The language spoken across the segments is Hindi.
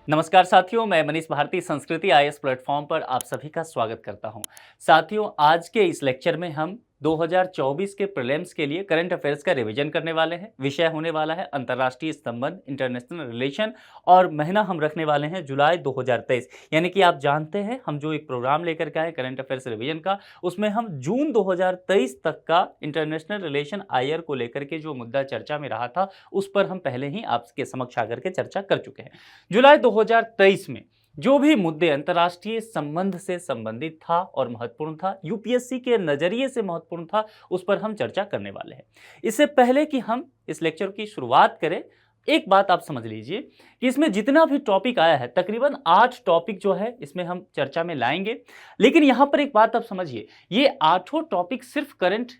नमस्कार साथियों, मैं मनीष भारती संस्कृति आईएएस प्लेटफॉर्म पर आप सभी का स्वागत करता हूं। साथियों, आज के इस लेक्चर में हम 2024 के प्रीलिम्स के लिए करंट अफेयर्स का रिवीजन करने वाले हैं। विषय होने वाला है अंतर्राष्ट्रीय संबंध, इंटरनेशनल रिलेशन, और महीना हम रखने वाले हैं जुलाई 2023। यानी कि आप जानते हैं हम जो एक प्रोग्राम लेकर के आए करंट अफेयर्स रिवीजन का, उसमें हम जून 2023 तक का इंटरनेशनल रिलेशन आईआर को लेकर के जो मुद्दा चर्चा में रहा था, उस पर हम पहले ही आपके समक्ष आकर के चर्चा कर चुके हैं। जुलाई 2023 में जो भी मुद्दे अंतर्राष्ट्रीय संबंध से संबंधित था और महत्वपूर्ण था, यूपीएससी के नजरिए से महत्वपूर्ण था, उस पर हम चर्चा करने वाले हैं। इससे पहले कि हम इस लेक्चर की शुरुआत करें, एक बात आप समझ लीजिए कि इसमें जितना भी टॉपिक आया है, तकरीबन 8 टॉपिक जो है इसमें हम चर्चा में लाएंगे। लेकिन यहां पर एक बात आप समझिए, ये 8 टॉपिक सिर्फ करंट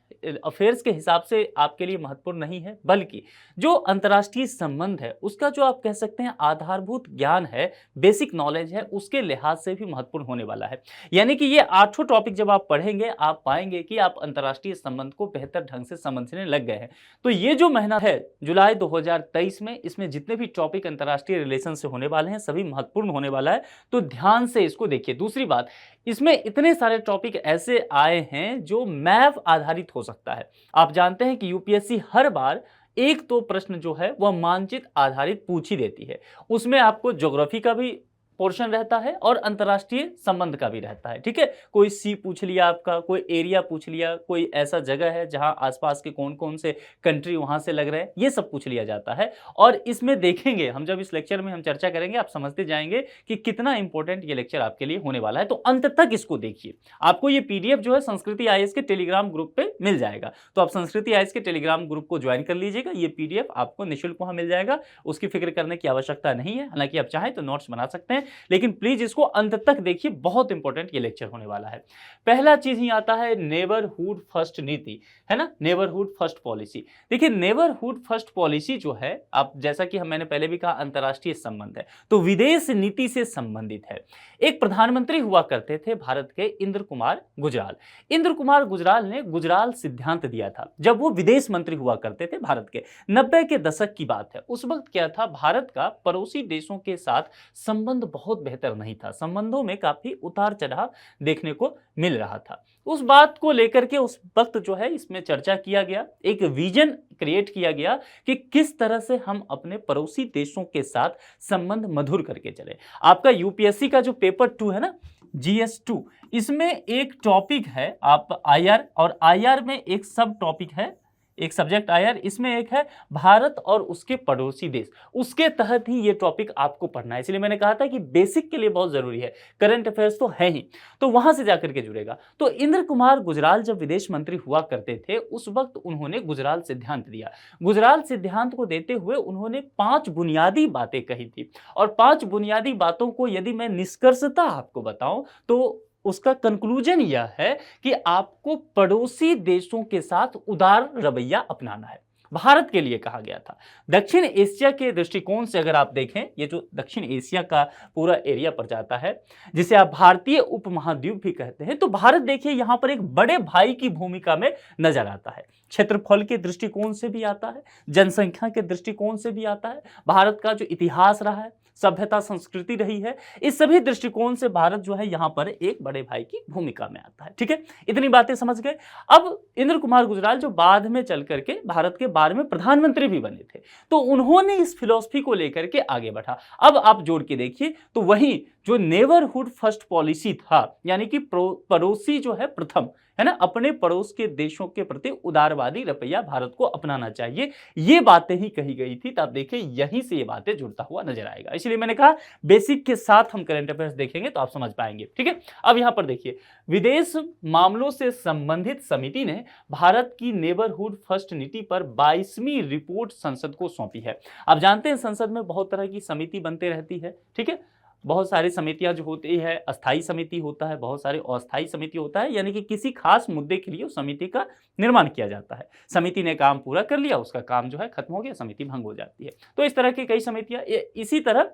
अफेयर्स के हिसाब से आपके लिए महत्वपूर्ण नहीं है, बल्कि जो अंतर्राष्ट्रीय संबंध है उसका जो आप कह सकते हैं आधारभूत ज्ञान है, बेसिक नॉलेज है, उसके लिहाज से भी महत्वपूर्ण होने वाला है। यानी कि ये 8 टॉपिक जब आप पढ़ेंगे, आप पाएंगे कि आप अंतर्राष्ट्रीय संबंध को बेहतर ढंग से समझने लग गए हैं। तो ये जो महीना है जुलाई 2023 में, इसमें जितने भी टॉपिक अंतर्राष्ट्रीय रिलेशन से होने वाले हैं सभी महत्वपूर्ण होने वाला है, तो ध्यान से इसको देखिए। दूसरी बात, इसमें इतने सारे टॉपिक ऐसे आए हैं जो मैप आधारित हो सकता है। आप जानते हैं कि यूपीएससी हर बार एक तो प्रश्न जो है वह मानचित्र आधारित पूछ ही देती है। उसमें आपको ज्योग्राफी का भी पोर्शन रहता है और अंतर्राष्ट्रीय संबंध का भी रहता है। ठीक है, कोई सी पूछ लिया आपका, कोई एरिया पूछ लिया, कोई ऐसा जगह है जहां आसपास के कौन कौन से कंट्री वहां से लग रहे हैं, ये सब पूछ लिया जाता है। और इसमें देखेंगे हम, जब इस लेक्चर में हम चर्चा करेंगे, आप समझते जाएंगे कि कितना इंपॉर्टेंट ये लेक्चर आपके लिए होने वाला है। तो अंत तक इसको देखिए। आपको ये पीडीएफ जो है संस्कृति आईएएस के टेलीग्राम ग्रुप पे मिल जाएगा, तो आप संस्कृति आईएएस के टेलीग्राम ग्रुप को ज्वाइन कर लीजिएगा। ये पीडीएफ आपको निःशुल्क वहां मिल जाएगा, उसकी फिक्र करने की आवश्यकता नहीं है। हालांकि आप चाहें तो नोट्स बना सकते हैं, लेकिन प्लीज इसको अंत तक देखिए, बहुत इंपॉर्टेंट ये लेक्चर होने वाला है। पहला चीज ही आता है नेबरहुड फर्स्ट नीति, है ना, नेबरहुड फर्स्ट पॉलिसी। देखिए, नेबरहुड फर्स्ट पॉलिसी जो है, आप जैसा कि मैंने पहले भी कहा, अंतर्राष्ट्रीय संबंध है, तो विदेश नीति से संबंधित है। एक प्रधानमंत्री हुआ करते थे भारत के, इंद्र कुमार गुजराल। इंद्र कुमार गुजराल ने गुजराल सिद्धांत दिया था जब वो विदेश मंत्री हुआ करते थे भारत के। 90 के दशक की बात है। उस वक्त क्या था, भारत का पड़ोसी देशों के साथ संबंध बहुत बेहतर नहीं था, संबंधों में काफी उतार चढ़ाव देखने को मिल रहा था। उस बात को लेकर के उस वक्त जो है इसमें चर्चा किया गया, एक विजन क्रिएट किया गया कि किस तरह से हम अपने पड़ोसी देशों के साथ संबंध मधुर करके चले। आपका यूपीएससी का जो पेपर 2 है ना, GS2, इसमें एक टॉपिक है आप आईआर, और आईआर में एक सब टॉपिक है, एक सब्जेक्ट आईआर, इसमें एक है भारत और उसके पड़ोसी देश। उसके तहत ही ये टॉपिक आपको पढ़ना है। इसलिए मैंने कहा था कि बेसिक के लिए बहुत जरूरी है, करंट अफेयर्स तो है ही, तो वहां से जाकर के जुड़ेगा। तो इंद्र कुमार गुजराल जब विदेश मंत्री हुआ करते थे, उस वक्त उन्होंने गुजराल सिद्धांत दिया। गुजराल सिद्धांत को देते हुए उन्होंने 5 बुनियादी बातें कही थी, और 5 बुनियादी बातों को यदि मैं निष्कर्षता आपको बताऊं तो उसका कंक्लूजन यह है कि आपको पड़ोसी देशों के साथ उदार रवैया अपनाना है। भारत के लिए कहा गया था। दक्षिण एशिया के दृष्टिकोण से अगर आप देखें, ये जो दक्षिण एशिया का पूरा एरिया पड़ जाता है, जिसे आप भारतीय उपमहाद्वीप भी कहते हैं, तो भारत देखिए यहां पर एक बड़े भाई की भूमिका में नजर आता है। क्षेत्रफल के दृष्टिकोण से भी आता है, जनसंख्या के दृष्टिकोण से भी आता है, भारत का जो इतिहास रहा है, सभ्यता संस्कृति रही है, इस सभी दृष्टिकोण से भारत जो है यहां पर एक बड़े भाई की भूमिका में आता है। ठीक है, इतनी बातें समझ गए। अब इंद्र कुमार गुजराल जो बाद में चल करके भारत के 12वें प्रधानमंत्री भी बने थे, तो उन्होंने इस फिलॉसफी को लेकर के आगे बढ़ा। अब आप जोड़ के देखिए, तो वही जो नेबरहुड फर्स्ट पॉलिसी था, यानी कि पड़ोसी जो है प्रथम, है ना, अपने पड़ोस के देशों के प्रति उदारवादी रवैया भारत को अपनाना चाहिए, ये बातें ही कही गई थी। तो आप देखिए यहीं से ये बातें जुड़ता हुआ नजर आएगा। इसलिए मैंने कहा बेसिक के साथ हम करंट अफेयर्स देखेंगे तो आप समझ पाएंगे। ठीक है, अब यहां पर देखिए, विदेश मामलों से संबंधित समिति ने भारत की नेबरहुड फर्स्ट नीति पर 22वीं रिपोर्ट संसद को सौंपी है। आप जानते हैं संसद में बहुत तरह की समिति बनते रहती है। ठीक है, बहुत सारी समितियां जो होती है, अस्थाई समिति होता है, बहुत सारे अस्थाई समिति होता है, यानी कि किसी खास मुद्दे के लिए उस समिति का निर्माण किया जाता है। समिति ने काम पूरा कर लिया, उसका काम जो है खत्म हो गया, समिति भंग हो जाती है। तो इस तरह की कई समितियां, इसी तरह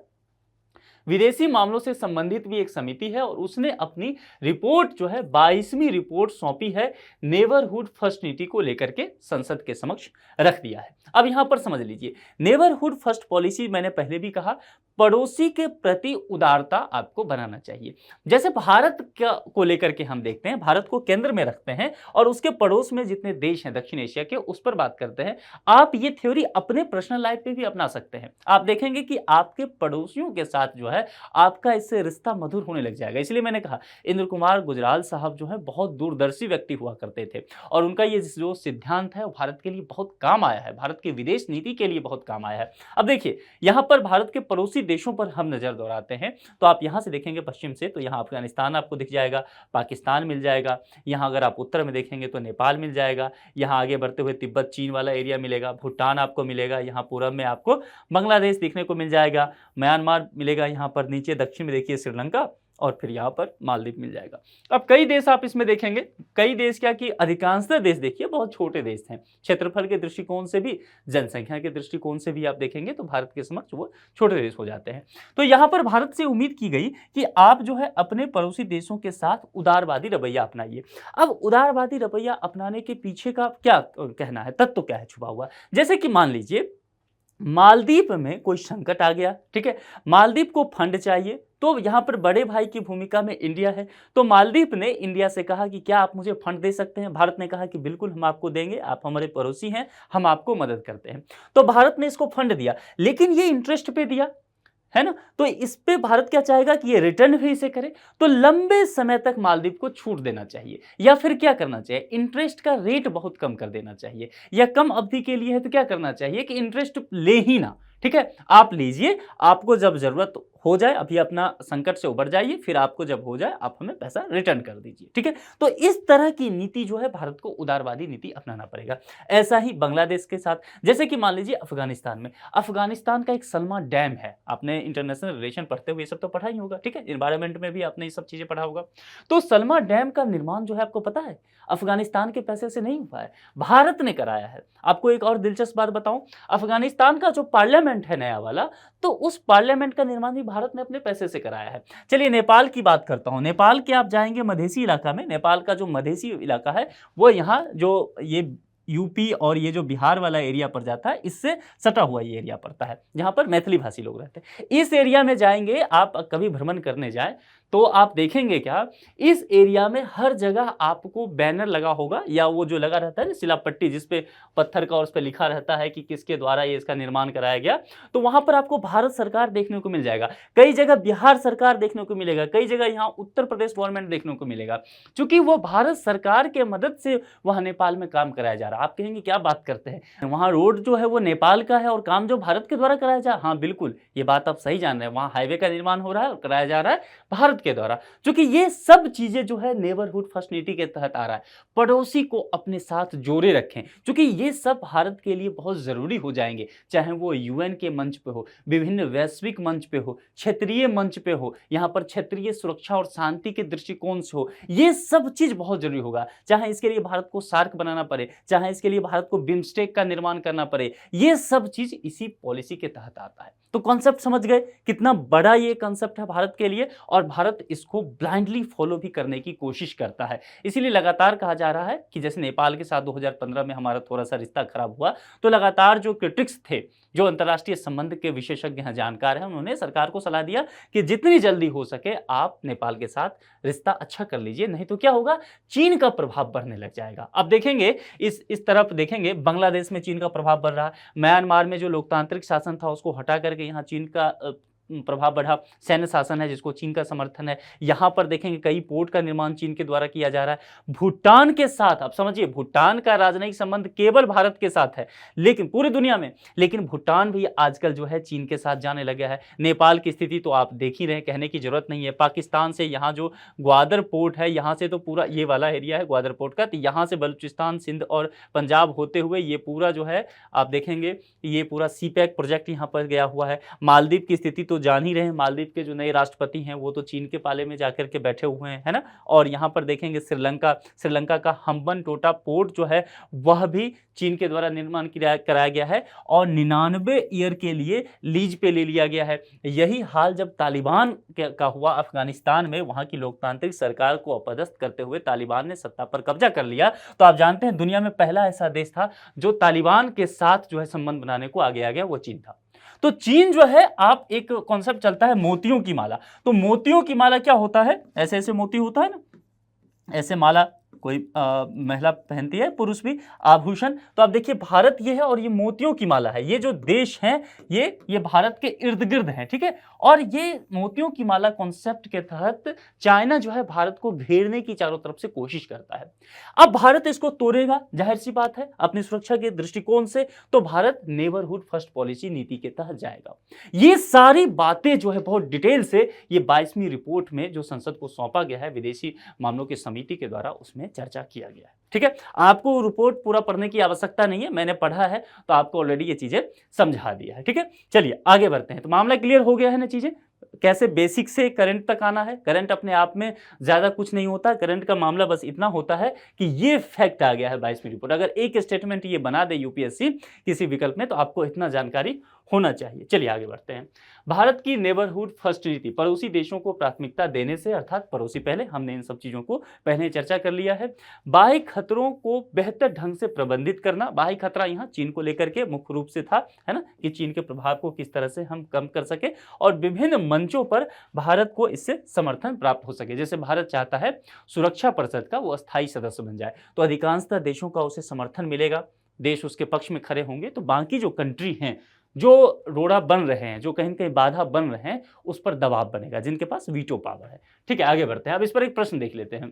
विदेशी मामलों से संबंधित भी एक समिति है, और उसने अपनी रिपोर्ट जो है 22वीं रिपोर्ट सौंपी है, नेबरहुड फर्स्ट नीति को लेकर के संसद के समक्ष रख दिया है। अब यहां पर समझ लीजिए, नेबरहुड फर्स्ट पॉलिसी मैंने पहले भी कहा, पड़ोसी के प्रति उदारता आपको बनाना चाहिए। जैसे भारत को लेकर के हम देखते हैं, भारत को केंद्र में रखते हैं और उसके पड़ोस में जितने देश हैं दक्षिण एशिया के, उस पर बात करते हैं। आप ये थ्योरी अपने पर्सनल लाइफ पे भी अपना सकते हैं। आप देखेंगे कि आपके पड़ोसियों के साथ जो है आपका इससे रिश्ता मधुर होने लग जाएगा। इसलिए मैंने कहा इंद्र कुमार गुजराल साहब जो है बहुत दूरदर्शी व्यक्ति हुआ करते थे और उनका ये जो सिद्धांत है वो भारत के लिए बहुत काम आया है, भारत की विदेश नीति के लिए बहुत काम आया है। अब देखिए यहाँ पर भारत के पड़ोसी देशों पर हम नजर दौड़ाते हैं, तो आप यहाँ से देखेंगे पश्चिम से तो यहाँ अफगानिस्तान आपको दिख जाएगा, पाकिस्तान मिल जाएगा। यहाँ अगर आप उत्तर में देखेंगे तो नेपाल मिल जाएगा। यहाँ आगे बढ़ते हुए तिब्बत चीन वाला एरिया मिलेगा, भूटान आपको मिलेगा। यहाँ पूरब में आपको बांग्लादेश देखने को मिल जाएगा, म्यांमार मिलेगा। यहाँ पर नीचे दक्षिण में देखिए श्रीलंका और फिर यहाँ पर मालदीव मिल जाएगा। अब कई देश आप इसमें देखेंगे, कई देश क्या कि अधिकांशतः देश देखिए बहुत छोटे देश हैं। क्षेत्रफल के दृष्टिकोण से भी, जनसंख्या के दृष्टिकोण से भी आप देखेंगे तो भारत के समक्ष वो छोटे देश हो जाते हैं। तो यहाँ पर भारत से उम्मीद की गई कि आप जो है अपने पड़ोसी देशों के साथ उदारवादी रवैया अपनाइए। अब उदारवादी रवैया अपनाने के पीछे का क्या कहना है, तत्व क्या है छुपा हुआ। जैसे कि मान लीजिए मालदीव में कोई संकट आ गया, ठीक है, मालदीव को फंड चाहिए, तो यहां पर बड़े भाई की भूमिका में इंडिया है। तो मालदीव ने इंडिया से कहा कि क्या आप मुझे फंड दे सकते हैं। भारत ने कहा कि बिल्कुल हम आपको देंगे, आप हमारे पड़ोसी हैं, हम आपको मदद करते हैं। तो भारत ने इसको फंड दिया, लेकिन ये इंटरेस्ट पे दिया, है ना। तो इस पे भारत क्या चाहेगा कि ये रिटर्न भी इसे करे। तो लंबे समय तक मालदीव को छूट देना चाहिए, या फिर क्या करना चाहिए, इंटरेस्ट का रेट बहुत कम कर देना चाहिए, या कम अवधि के लिए है तो क्या करना चाहिए कि इंटरेस्ट ले ही ना, ठीक है, आप लीजिए, आपको जब जरूरत हो जाए, अभी अपना संकट से उबर जाइए, फिर आपको जब हो जाए आप हमें पैसा रिटर्न कर दीजिए, ठीक है। तो इस तरह की नीति जो है भारत को उदारवादी नीति अपनाना पड़ेगा। ऐसा ही बांग्लादेश के साथ, जैसे कि मान लीजिए अफगानिस्तान में, अफगानिस्तान का एक सलमा डैम है। आपने इंटरनेशनल रिलेशन पढ़ते हुए ये सब तो पढ़ा ही होगा, ठीक है, एनवायरमेंट में भी आपने ये सब चीजें पढ़ा होगा। तो सलमा डैम का निर्माण जो है आपको पता है अफगानिस्तान के पैसे से नहीं हुआ है, भारत ने कराया है। आपको एक और दिलचस्प बात बताऊं, अफगानिस्तान का जो पार्लियामेंट है नया वाला, तो उस पार्लियामेंट का निर्माण भी भारत ने अपने पैसे से कराया है। चलिए नेपाल की बात करता हूं। नेपाल के आप जाएंगे मधेसी इलाका में, नेपाल का जो मधेसी इलाका है वो यहाँ जो ये यूपी और ये जो बिहार वाला एरिया पड़ जाता है, इससे सटा हुआ ये एरिया पड़ता है, जहां पर मैथिली भाषी लोग रहते हैं। इस एरिया में जाएंगे आप, कभी भ्रमण करने जाए तो आप देखेंगे क्या, इस एरिया में हर जगह आपको बैनर लगा होगा, या वो जो लगा रहता है शिलापट्टी जिसपे पत्थर का और उस पर लिखा रहता है कि किसके द्वारा ये इसका निर्माण कराया गया, तो वहां पर आपको भारत सरकार देखने को मिल जाएगा। कई जगह बिहार सरकार देखने को मिलेगा, कई जगह यहाँ उत्तर प्रदेश गवर्नमेंट देखने को मिलेगा, क्योंकि वो भारत सरकार के मदद से वहां नेपाल में काम कराया जा रहा है। आप कहेंगे क्या बात करते हैं, वहां रोड जो है वो नेपाल का है और काम जो भारत के द्वारा कराया जा रहा है। हाँ बिल्कुल, ये बात आप सही जान रहे हैं, वहां हाईवे का निर्माण हो रहा है और कराया जा रहा है भारत के द्वारा। क्योंकि ये सब चीजें जो है नेबरहुड फर्स्ट नीति के तहत आ रहा है, पड़ोसी को अपने साथ जोड़े रखें, क्योंकि ये सब भारत के लिए बहुत जरूरी हो जाएंगे, चाहे वो यूएन के मंच पे हो, विभिन्न वैश्विक मंच पे हो, क्षेत्रीय मंच पे हो, यहाँ पर क्षेत्रीय सुरक्षा और शांति के दृष्टिकोण से हो, ये सब चीज बहुत जरूरी होगा। चाहे इसके लिए भारत को सार्क बनाना पड़े, चाहे इसके लिए भारत को बिम्स्टेक का निर्माण करना पड़े, ये सब चीज इसी पॉलिसी के तहत आता है। तो कॉन्सेप्ट समझ गए, कितना बड़ा ये कॉन्सेप्ट है भारत के लिए, और भारत इसको ब्लाइंडली फॉलो भी करने की कोशिश करता है। इसीलिए लगातार कहा जा रहा है कि जैसे नेपाल के साथ 2015 में हमारा थोड़ा सा रिश्ता खराब हुआ, तो लगातार जो क्रिटिक्स थे, जो अंतर्राष्ट्रीय संबंध के विशेषज्ञ हैं, जानकार हैं, उन्होंने सरकार को सलाह दिया कि जितनी जल्दी हो सके आप नेपाल के साथ रिश्ता अच्छा कर लीजिए, नहीं तो क्या होगा, चीन का प्रभाव बढ़ने लग जाएगा। अब देखेंगे इस तरफ देखेंगे, बांग्लादेश में चीन का प्रभाव बढ़ रहा है, म्यांमार में जो लोकतांत्रिक शासन था उसको हटा करके यहाँ चीन का प्रभाव बढ़ा, सैन्य शासन है जिसको चीन का समर्थन है। यहां पर देखेंगे कई पोर्ट का निर्माण चीन के द्वारा किया जा रहा है। भूटान के साथ, आप समझिए, भूटान का राजनयिक संबंध केवल भारत के साथ है, लेकिन पूरी दुनिया में, लेकिन भूटान भी आजकल जो है चीन के साथ जाने लगा है। नेपाल की स्थिति तो आप देख ही रहे, कहने की जरूरत नहीं है। पाकिस्तान से यहाँ जो ग्वादर पोर्ट है, यहाँ से तो पूरा ये वाला एरिया है ग्वादर पोर्ट का, तो यहाँ से बलूचिस्तान, सिंध और पंजाब होते हुए ये पूरा जो है आप देखेंगे ये पूरा सीपैक प्रोजेक्ट यहाँ पर गया हुआ है। मालदीव की स्थिति तो जान ही रहे हैं, मालदीव के जो नए राष्ट्रपति हैं वो तो चीन के पाले में जाकर के बैठे हुए हैं, है ना। और यहाँ पर देखेंगे श्रीलंका का हम्बन टोटा पोर्ट जो है वह भी चीन के द्वारा निर्माण कराया गया है और 99 ईयर के लिए लीज पे ले लिया गया है। यही हाल जब तालिबान का हुआ अफगानिस्तान में, वहां की लोकतांत्रिक सरकार को अपदस्थ करते हुए तालिबान ने सत्ता पर कब्जा कर लिया। तो आप जानते हैं दुनिया में पहला ऐसा देश था जो तालिबान के साथ जो है संबंध बनाने को आगे आ गया, वो चीन था। तो चीन जो है, आप एक कॉन्सेप्ट चलता है मोतियों की माला, तो मोतियों की माला क्या होता है, ऐसे ऐसे मोती होता है ना, ऐसे माला कोई महिला पहनती है, पुरुष भी, आभूषण। तो आप देखिए भारत ये है और ये मोतियों की माला है, ये जो देश हैं ये भारत के इर्द गिर्द हैं, ठीक है। और ये मोतियों की माला कॉन्सेप्ट के तहत चाइना जो है भारत को घेरने की चारों तरफ से कोशिश करता है। अब भारत इसको तोड़ेगा, जाहिर सी बात है अपनी सुरक्षा के दृष्टिकोण से, तो भारत नेबरहुड फर्स्ट पॉलिसी नीति के तहत जाएगा। ये सारी बातें जो है बहुत डिटेल से ये 22वीं रिपोर्ट में जो संसद को सौंपा गया है विदेशी मामलों की समिति के द्वारा, उसमें चर्चा किया गया है, ठीक है। आपको रिपोर्ट पूरा पढ़ने की आवश्यकता नहीं है, मैंने पढ़ा है तो आपको ऑलरेडी ये चीजें समझा दिया है, ठीक है। चलिए आगे बढ़ते हैं। तो मामला क्लियर हो गया है ना, चीजें कैसे बेसिक से करंट तक आना है। करंट अपने आप में ज्यादा कुछ नहीं होता, करंट का मामला बस इतना होता है कि ये फैक्ट आ गया है 22वीं रिपोर्ट। अगर एक स्टेटमेंट ये बना दे यूपीएससी किसी विकल्प में, तो आपको इतना जानकारी होना चाहिए। चलिए आगे बढ़ते हैं। भारत की नेबरहुड फर्स्ट नीति, पड़ोसी देशों को प्राथमिकता देने से, अर्थात पड़ोसी पहले, हमने इन सब चीजों को पहले चर्चा कर लिया है। बाह्य खतरों को बेहतर ढंग से प्रबंधित करना, बाह्य खतरा यहाँ चीन को लेकर के मुख्य रूप से था, है ना, कि चीन के प्रभाव को किस तरह से हम कम कर सके और विभिन्न मंचों पर भारत को इससे समर्थन प्राप्त हो सके। जैसे भारत चाहता है सुरक्षा परिषद का वो अस्थायी सदस्य बन जाए, तो अधिकांशतः देशों का उसे समर्थन मिलेगा, देश उसके पक्ष में खड़े होंगे, तो बाकी जो कंट्री हैं जो रोड़ा बन रहे हैं, जो कहीं न कहीं बाधा बन रहे हैं, उस पर दबाव बनेगा, जिनके पास वीटो पावर है, ठीक है। आगे बढ़ते हैं। अब इस पर एक प्रश्न देख लेते हैं।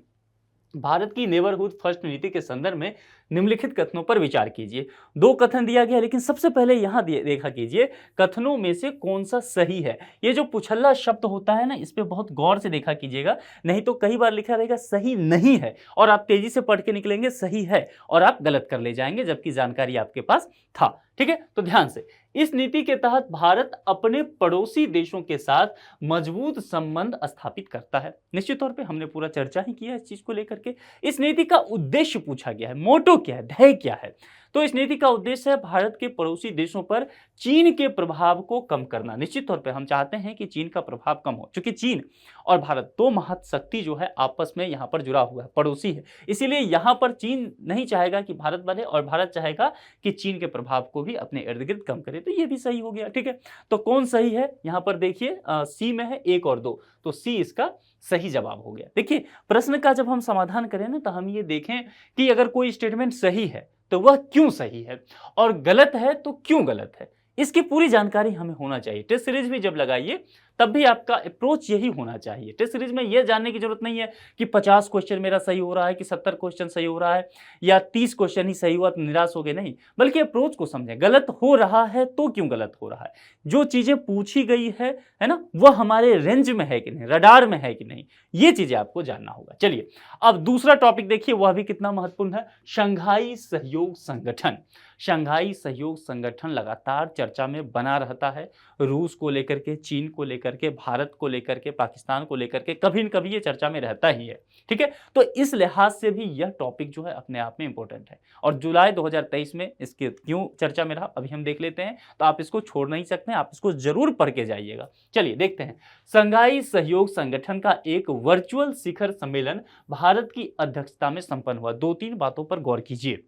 भारत की नेबरहुड फर्स्ट नीति के संदर्भ में निम्नलिखित कथनों पर विचार कीजिए। दो कथन दिया गया, लेकिन सबसे पहले यहां देखा कीजिए कथनों में से कौन सा सही है। ये जो पुछल्ला शब्द होता है ना, इस पे बहुत गौर से देखा कीजिएगा, नहीं तो कई बार लिखा रहेगा सही नहीं है और आप तेजी से पढ़ के निकलेंगे सही है और आप गलत कर ले जाएंगे, जबकि जानकारी आपके पास था, ठीक है। तो ध्यान से, इस नीति के तहत भारत अपने पड़ोसी देशों के साथ मजबूत संबंध स्थापित करता है। निश्चित तौर पे हमने पूरा चर्चा ही किया इस चीज को लेकर के। इस नीति का उद्देश्य पूछा गया है, मोटो क्या है, ध्येय क्या है। तो इस नीति का उद्देश्य है भारत के पड़ोसी देशों पर चीन के प्रभाव को कम करना। निश्चित तौर पे हम चाहते हैं कि चीन का प्रभाव कम हो, क्योंकि चीन और भारत दो महाशक्ति जो है आपस में यहाँ पर जुड़ा हुआ है, पड़ोसी है, इसीलिए यहाँ पर चीन नहीं चाहेगा कि भारत बढ़े और भारत चाहेगा कि चीन के प्रभाव को भी अपने इर्द गिर्द कम करे। तो ये भी सही हो गया, ठीक है। तो कौन सही है, यहाँ पर देखिए सी में है 1 और 2, तो सी इसका सही जवाब हो गया। देखिए प्रश्न का जब हम समाधान करें ना, तो हम ये देखें कि अगर कोई स्टेटमेंट सही है तो वह क्यों सही है और गलत है तो क्यों गलत है, इसकी पूरी जानकारी हमें होना चाहिए। टेस्ट सीरीज भी जब लगाइए तब भी आपका अप्रोच यही होना चाहिए। टेस्ट सीरीज में यह जानने की जरूरत नहीं है कि 50 क्वेश्चन मेरा सही हो रहा है कि 70 क्वेश्चन सही हो रहा है या 30 क्वेश्चन ही सही हुआ तो निराश हो गए, नहीं, बल्कि अप्रोच को समझें। गलत हो रहा है तो क्यों गलत हो रहा है, जो चीजें पूछी गई है ना, वह हमारे रेंज में है कि नहीं, रडार में है कि नहीं, ये चीजें आपको जानना होगा। चलिए अब दूसरा टॉपिक देखिए, वह भी कितना महत्वपूर्ण है, शंघाई सहयोग संगठन। शंघाई सहयोग संगठन लगातार चर्चा में बना रहता है, रूस को लेकर के, चीन को लेकर के, भारत को लेकर के, पाकिस्तान को लेकर के, कभी न कभी ये चर्चा में रहता ही है, ठीक है। तो इस लिहाज से भी यह टॉपिक जो है अपने आप में इंपॉर्टेंट है और जुलाई 2023 में इसके क्यों चर्चा में रहा अभी हम देख लेते हैं। तो आप इसको छोड़ नहीं सकते, आप इसको जरूर पढ़ के जाइएगा। चलिए देखते हैं। शंघाई सहयोग संगठन का एक वर्चुअल शिखर सम्मेलन भारत की अध्यक्षता में संपन्न हुआ। 2-3 बातों पर गौर कीजिए।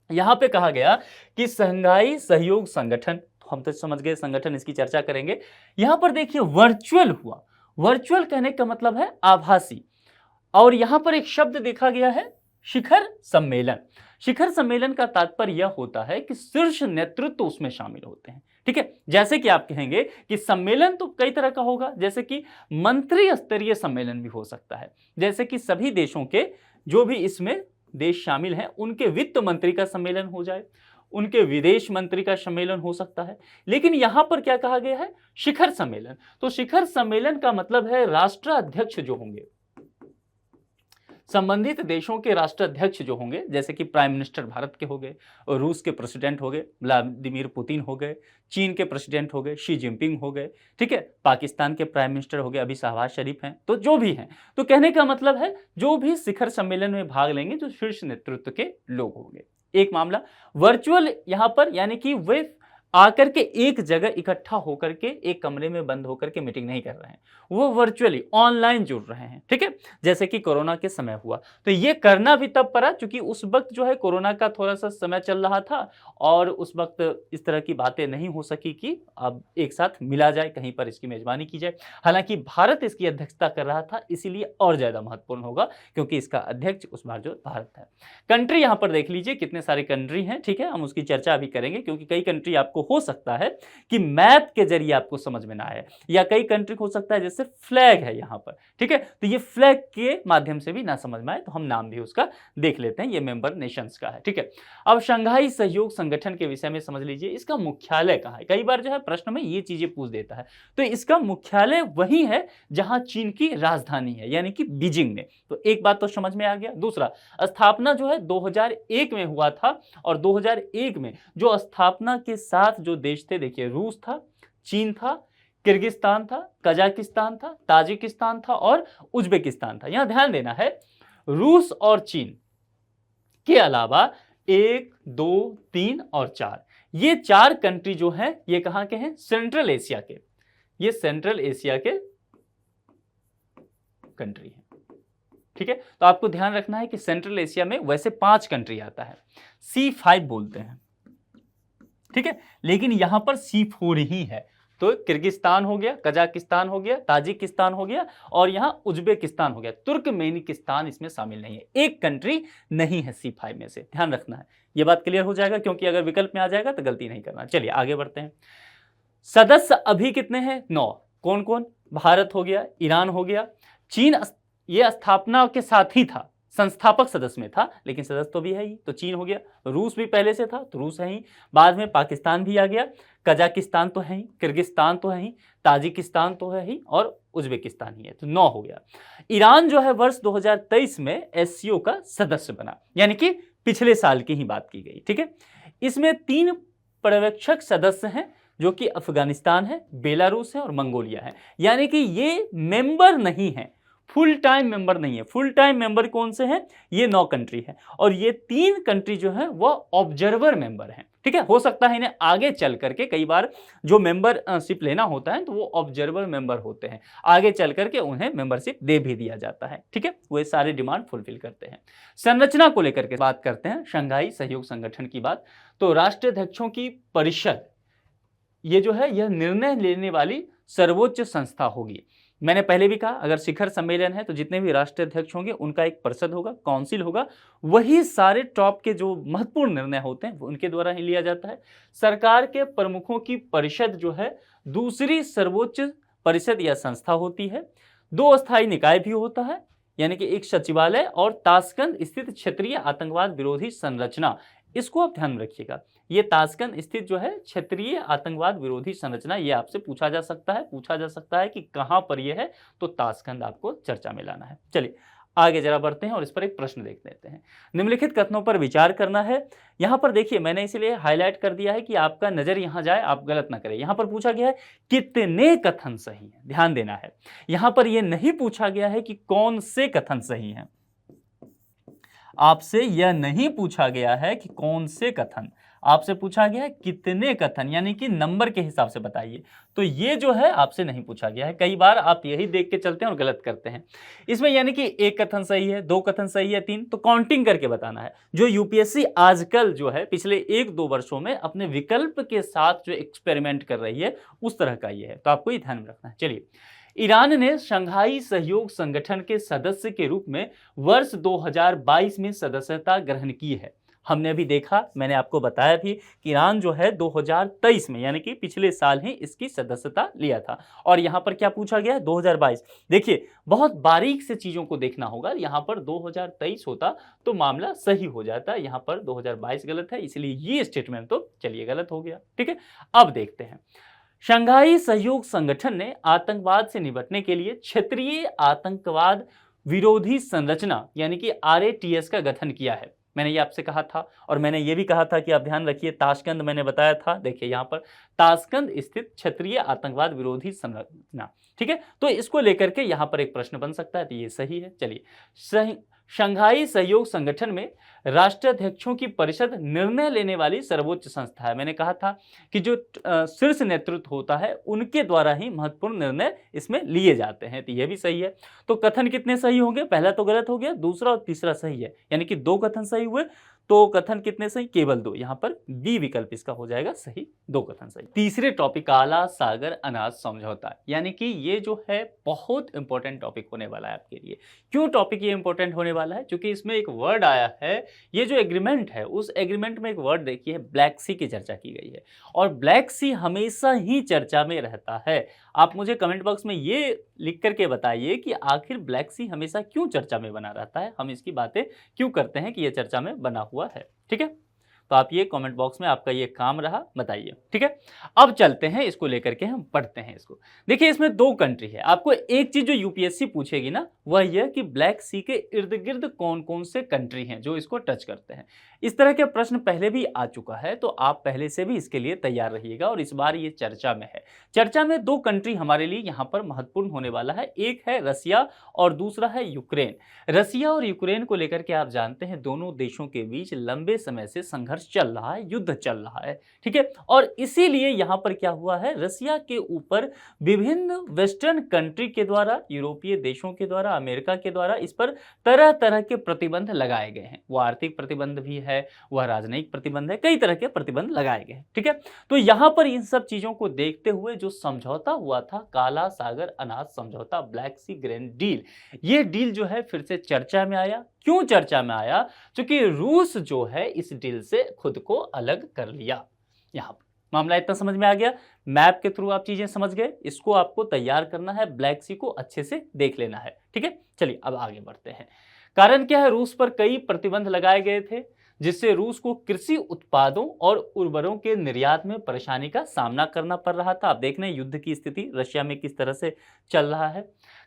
यहां पे कहा गया कि शंघाई सहयोग संगठन, तो हम तो समझ गए संगठन, इसकी चर्चा करेंगे। यहां पर देखिए वर्चुअल हुआ, वर्चुअल कहने का मतलब है आभासी, और यहां पर एक शब्द देखा गया है शिखर सम्मेलन। शिखर सम्मेलन का तात्पर्य यह होता है कि शीर्ष नेतृत्व उसमें शामिल होते हैं, ठीक है। जैसे कि आप कहेंगे कि सम्मेलन तो कई तरह का होगा, जैसे कि मंत्री स्तरीय सम्मेलन भी हो सकता है, जैसे कि सभी देशों के जो भी इसमें देश शामिल हैं उनके वित्त मंत्री का सम्मेलन हो जाए, उनके विदेश मंत्री का सम्मेलन हो सकता है। लेकिन यहां पर क्या कहा गया है, शिखर सम्मेलन। तो शिखर सम्मेलन का मतलब है राष्ट्राध्यक्ष जो होंगे, संबंधित देशों के राष्ट्राध्यक्ष जो होंगे, जैसे कि प्राइम मिनिस्टर भारत के हो गए, रूस के प्रेसिडेंट हो गए व्लादिमीर पुतिन हो गए, चीन के प्रेसिडेंट हो गए शी जिनपिंग हो गए, ठीक है, पाकिस्तान के प्राइम मिनिस्टर हो गए अभी शहबाज शरीफ हैं, तो जो भी हैं, तो कहने का मतलब है जो भी शिखर सम्मेलन में भाग लेंगे जो शीर्ष नेतृत्व के लोग होंगे। एक मामला वर्चुअल यहां पर, यानी कि वे आकर के एक जगह इकट्ठा होकर के एक कमरे में बंद होकर के मीटिंग नहीं कर रहे हैं, वो वर्चुअली ऑनलाइन जुड़ रहे हैं, ठीक है, जैसे कि कोरोना के समय हुआ। तो ये करना भी तब पड़ा क्योंकि उस वक्त जो है कोरोना का थोड़ा सा समय चल रहा था और उस वक्त इस तरह की बातें नहीं हो सकी कि अब एक साथ मिला जाए, कहीं पर इसकी मेजबानी की जाए। हालांकि भारत इसकी अध्यक्षता कर रहा था, इसीलिए और ज्यादा महत्वपूर्ण होगा क्योंकि इसका अध्यक्ष उस बार जो भारत है। कंट्री यहां पर देख लीजिए कितने सारे कंट्री हैं, ठीक है, हम उसकी चर्चा अभी करेंगे क्योंकि कई कंट्री आपको हो सकता है कि मैप के जरिए आपको समझ में ना आए, या कई कंट्री हो सकता है जैसे फ्लैग है यहां पर, ठीक है, तो ये फ्लैग के माध्यम से भी ना समझ में आए तो हम नाम भी उसका देख लेते हैं, ये मेंबर नेशंस का है, ठीक है। अब शंघाई सहयोग संगठन के विषय में समझ लीजिए, इसका मुख्यालय कहां है। कई बार जो है प्रश्न में ये चीजें पूछ देता है, तो इसका मुख्यालय वही है जहां चीन की राजधानी है, यानी कि बीजिंग में। तो एक बात तो समझ में आ गया। दूसरा, स्थापना जो है 2001 में हुआ था और 2001 में जो स्थापना के साथ जो देश थे, देखिए रूस था, चीन था, किर्गिस्तान था, कजाकिस्तान था, ताजिकिस्तान था और उज्बेकिस्तान था। यहां ध्यान देना है, रूस और चीन के अलावा 1, 2, 3 और 4, ये 4 कंट्री जो हैं ये कहां के हैं, सेंट्रल एशिया के, ये सेंट्रल एशिया के कंट्री हैं, ठीक है। तो आपको ध्यान रखना है कि सेंट्रल एशिया में वैसे 5 कंट्री आता है, C5 बोलते हैं, ठीक है, लेकिन यहां पर C4 ही है। तो किर्गिस्तान हो गया, कजाकिस्तान हो गया, ताजिकिस्तान हो गया और यहां उज्बेकिस्तान हो गया, तुर्कमेनिस्तान इसमें शामिल नहीं है, एक कंट्री नहीं है C5 में से, ध्यान रखना है। यह बात क्लियर हो जाएगा क्योंकि अगर विकल्प में आ जाएगा तो गलती नहीं करना। चलिए आगे बढ़ते हैं। सदस्य अभी कितने हैं, 9। कौन कौन, भारत हो गया, ईरान हो गया, चीन ये स्थापना के साथ ही था, संस्थापक सदस्य में था, लेकिन सदस्य तो भी है ही, तो चीन हो गया, रूस भी पहले से था तो रूस है ही, बाद में पाकिस्तान भी आ गया, कजाकिस्तान तो है ही, किर्गिस्तान तो है ही, ताजिकिस्तान तो है ही और उज्बेकिस्तान ही है, तो 9 हो गया। ईरान जो है वर्ष 2023 में एससीओ का सदस्य बना, यानी कि पिछले साल की ही बात की गई, ठीक है। इसमें 3 पर्यवेक्षक सदस्य हैं जो कि अफगानिस्तान है, बेलारूस है और मंगोलिया है, यानी कि ये मेंबर नहीं है, फुल टाइम मेंबर नहीं है। फुल टाइम मेंबर कौन से हैं, ये 9 कंट्री है और ये 3 कंट्री जो है वो ऑब्जर्वर मेंबर हैं, ठीक है। हो सकता है इन्हें आगे चल करके, कई बार जो मेंबरशिप लेना होता है तो वो ऑब्जर्वर मेंबर होते हैं, आगे चल करके उन्हें मेंबरशिप दे भी दिया जाता है, ठीक है, वो सारे डिमांड फुलफिल करते हैं। संरचना को लेकर के बात करते हैं, शंघाई सहयोग संगठन की बात, तो राष्ट्राध्यक्षों की परिषद ये जो है यह निर्णय लेने वाली सर्वोच्च संस्था होगी। मैंने पहले भी कहा, अगर शिखर सम्मेलन है तो जितने भी राष्ट्राध्यक्ष होंगे उनका एक परिषद होगा, काउंसिल होगा, वही सारे टॉप के जो महत्वपूर्ण निर्णय होते हैं उनके द्वारा ही लिया जाता है। सरकार के प्रमुखों की परिषद जो है दूसरी सर्वोच्च परिषद या संस्था होती है। 2 अस्थायी निकाय भी होता है, यानी कि एक सचिवालय और ताशकंद स्थित क्षेत्रीय आतंकवाद विरोधी संरचना, इसको आप ध्यान में रखिएगा। ये ताशकंद स्थित जो है क्षेत्रीय आतंकवाद विरोधी संरचना, ये आपसे पूछा जा सकता है कि कहां पर ये है, तो ताशकंद आपको चर्चा में लाना है। चलिए आगे जरा बढ़ते हैं और इस पर एक प्रश्न देख लेते हैं। निम्नलिखित कथनों पर विचार करना है। यहां पर देखिए मैंने इसलिए हाईलाइट कर दिया है कि आपका नजर यहां जाए, आप गलत ना करें। यहां पर पूछा गया है कितने कथन सही हैं, ध्यान देना है। यहां पर यह नहीं पूछा गया है कि कौन से कथन सही हैं, आपसे यह नहीं पूछा गया है कि कौन से कथन, आपसे पूछा गया है कितने कथन, यानी कि नंबर के हिसाब से बताइए। तो ये जो है आपसे नहीं पूछा गया है। कई बार आप यही देख के चलते हैं और गलत करते हैं इसमें, यानी कि 1 कथन सही है, 2 कथन सही है, 3, तो काउंटिंग करके बताना है। जो यूपीएससी आजकल जो है पिछले 1-2 वर्षों में अपने विकल्प के साथ जो एक्सपेरिमेंट कर रही है उस तरह का ये है, तो आपको ये ध्यान में रखना है। चलिए, ईरान ने शंघाई सहयोग संगठन के सदस्य के रूप में वर्ष 2022 में सदस्यता ग्रहण की है। हमने अभी देखा, मैंने आपको बताया भी कि ईरान जो है 2023 में, यानी कि पिछले साल ही इसकी सदस्यता लिया था। और यहां पर क्या पूछा गया है, 2022। देखिए बहुत बारीक से चीजों को देखना होगा, यहां पर 2023 होता तो मामला सही हो जाता, यहां पर 2022 गलत है, इसलिए ये स्टेटमेंट तो चलिए गलत हो गया, ठीक है। अब देखते हैं, शंघाई सहयोग संगठन ने आतंकवाद से निपटने के लिए क्षेत्रीय आतंकवाद विरोधी संरचना यानी कि RATS का गठन किया है। मैंने ये आपसे कहा था और मैंने ये भी कहा था कि आप ध्यान रखिए, ताशकंद मैंने बताया था, देखिए यहां पर ताशकंद स्थित क्षेत्रीय आतंकवाद विरोधी संरचना, ठीक है। तो इसको लेकर के यहां पर एक प्रश्न बन सकता है, तो ये सही है। चलिए, शंघाई सहयोग संगठन में राष्ट्राध्यक्षों की परिषद निर्णय लेने वाली सर्वोच्च संस्था है। मैंने कहा था कि जो शीर्ष नेतृत्व होता है उनके द्वारा ही महत्वपूर्ण निर्णय इसमें लिए जाते हैं, तो यह भी सही है। तो कथन कितने सही होंगे? पहला तो गलत हो गया, दूसरा और तीसरा सही है, यानी कि 2 कथन सही हुए। तो कथन कितने सही? केवल 2। यहां पर बी विकल्प इसका हो जाएगा सही, 2 कथन सही। तीसरे टॉपिक काला सागर अनाज समझौता, यानी कि ये जो है बहुत इंपॉर्टेंट टॉपिक होने वाला है आपके लिए। क्यों टॉपिक ये इंपॉर्टेंट होने वाला है? क्योंकि इसमें एक वर्ड आया है, ये जो एग्रीमेंट है उस एग्रीमेंट में एक वर्ड देखिए ब्लैक सी की चर्चा की गई है, और ब्लैक सी हमेशा ही चर्चा में रहता है। आप मुझे कमेंट बॉक्स में ये लिख करके बताइए कि आखिर ब्लैक सी हमेशा क्यों चर्चा में बना रहता है, हम इसकी बातें क्यों करते हैं कि यह चर्चा में बना हुआ है। ठीक है, तो आप ये कमेंट बॉक्स में आपका ये काम रहा, बताइए। ठीक है, अब चलते हैं इसको लेकर के हम पढ़ते हैं इसको। देखिए इसमें 2 कंट्री है, आपको एक चीज जो यूपीएससी पूछेगी ना वह यह कि ब्लैक सी के इर्द गिर्द कौन कौन से कंट्री हैं जो इसको टच करते हैं। इस तरह के प्रश्न पहले भी आ चुका है, तो आप पहले से भी इसके लिए तैयार रहिएगा, और इस बार ये चर्चा में है। चर्चा में 2 कंट्री हमारे लिए यहाँ पर महत्वपूर्ण होने वाला है, एक है रसिया और दूसरा है यूक्रेन। रसिया और यूक्रेन को लेकर के आप जानते हैं दोनों देशों के बीच लंबे समय से संघर्ष चल रहा है, युद्ध चल रहा है। ठीक है, और इसीलिए यहां पर क्या हुआ है, रसिया के ऊपर विभिन्न वेस्टर्न कंट्री के द्वारा, यूरोपीय देशों के द्वारा, अमेरिका के द्वारा इस पर तरह तरह के प्रतिबंध लगाए गए हैं। वह आर्थिक प्रतिबंध भी है, वह राजनयिक प्रतिबंध है, कई तरह के प्रतिबंध लगाए गए हैं। ठीक है, तो यहां पर इन सब चीजों को देखते हुए जो समझौता हुआ था काला सागर अनाज समझौता, ब्लैक सी ग्रेन डील, ये डील जो है फिर से चर्चा में आया। क्यों चर्चा में आया? क्योंकि रूस जो है इस डील से खुद को अलग कर लिया। यहां पर मामला इतना समझ में आ गया, मैप के थ्रू आप चीजें समझ गए। इसको आपको तैयार करना है, ब्लैक सी को अच्छे से देख लेना है। ठीक है, चलिए अब आगे बढ़ते हैं। कारण क्या है? रूस पर कई प्रतिबंध लगाए गए थे जिससे रूस को कृषि उत्पादों और उर्वरकों के निर्यात में परेशानी का सामना करना पड़ रहा था। आप देख रहे हैं युद्ध की स्थिति रशिया में किस तरह से चल रहा है।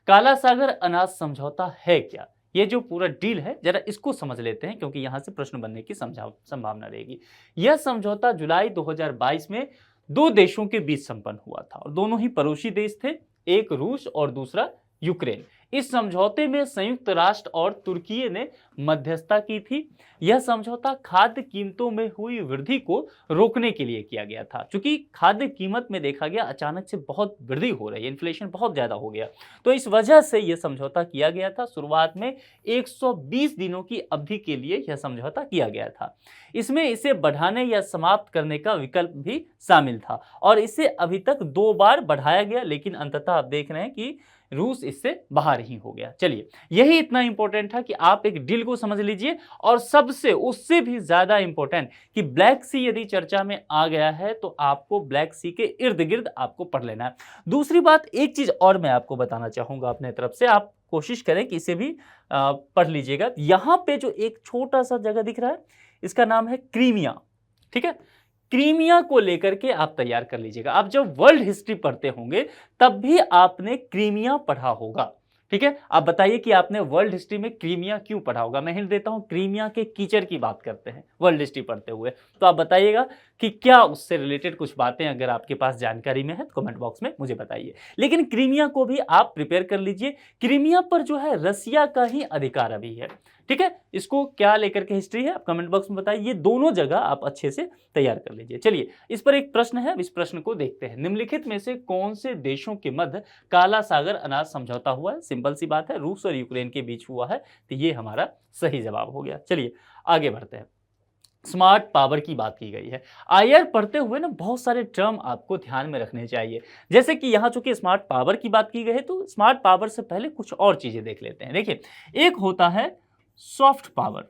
काला सागर अनाज समझौता है क्या? ये जो पूरा डील है जरा इसको समझ लेते हैं, क्योंकि यहां से प्रश्न बनने की संभावना रहेगी। यह समझौता जुलाई 2022 में 2 देशों के बीच संपन्न हुआ था, और दोनों ही पड़ोसी देश थे, एक रूस और दूसरा यूक्रेन। इस समझौते में संयुक्त राष्ट्र और तुर्की ने मध्यस्थता की थी। यह समझौता खाद्य कीमतों में हुई वृद्धि को रोकने के लिए किया गया था, क्योंकि खाद्य कीमत में देखा गया अचानक से बहुत वृद्धि हो रही है, इन्फ्लेशन बहुत ज्यादा हो गया, तो इस वजह से यह समझौता किया गया था। शुरुआत में 120 दिनों की अवधि के लिए यह समझौता किया गया था। इसमें इसे बढ़ाने या समाप्त करने का विकल्प भी शामिल था, और इसे अभी तक 2 बार बढ़ाया गया, लेकिन अंततः आप देख रहे हैं कि रूस इससे बाहर ही हो गया। चलिए, यही इतना इंपॉर्टेंट था कि आप एक डील को समझ लीजिए, और सबसे उससे भी ज्यादा इंपॉर्टेंट कि ब्लैक सी यदि चर्चा में आ गया है तो आपको ब्लैक सी के इर्द गिर्द आपको पढ़ लेना है। दूसरी बात, एक चीज और मैं आपको बताना चाहूंगा अपने तरफ से, आप कोशिश करें कि इसे भी पढ़ लीजिएगा। यहां पे जो एक छोटा सा जगह दिख रहा है इसका नाम है क्रीमिया। ठीक है, क्रीमिया को लेकर के आप तैयार कर लीजिएगा। आप जब वर्ल्ड हिस्ट्री पढ़ते होंगे तब भी आपने क्रीमिया पढ़ा होगा। ठीक है, आप बताइए कि आपने वर्ल्ड हिस्ट्री में क्रीमिया क्यों पढ़ा होगा। मैं हिंट देता हूं, क्रीमिया के कीचड़ की बात करते हैं वर्ल्ड हिस्ट्री पढ़ते हुए, तो आप बताइएगा कि क्या उससे रिलेटेड कुछ बातें अगर आपके पास जानकारी में है तो कमेंट बॉक्स में मुझे बताइए। लेकिन क्रीमिया को भी आप प्रिपेयर कर लीजिए। क्रीमिया पर जो है रसिया का ही अधिकार अभी है। ठीक है, इसको क्या लेकर के हिस्ट्री है आप कमेंट बॉक्स में बताइए। ये दोनों जगह आप अच्छे से तैयार कर लीजिए। चलिए, इस पर एक प्रश्न है, इस प्रश्न को देखते हैं। निम्नलिखित में से कौन से देशों के मध्य काला सागर अनाज समझौता हुआ है? सिंपल सी बात है, रूस और यूक्रेन के बीच हुआ है, तो ये हमारा सही जवाब हो गया। चलिए आगे बढ़ते हैं। स्मार्ट पावर की बात की गई है। आईआर पढ़ते हुए ना बहुत सारे टर्म आपको ध्यान में रखने चाहिए। जैसे कि यहाँ चूंकि स्मार्ट पावर की बात की गई है, तो स्मार्ट पावर से पहले कुछ और चीजें देख लेते हैं। देखिए, एक होता है सॉफ्ट पावर,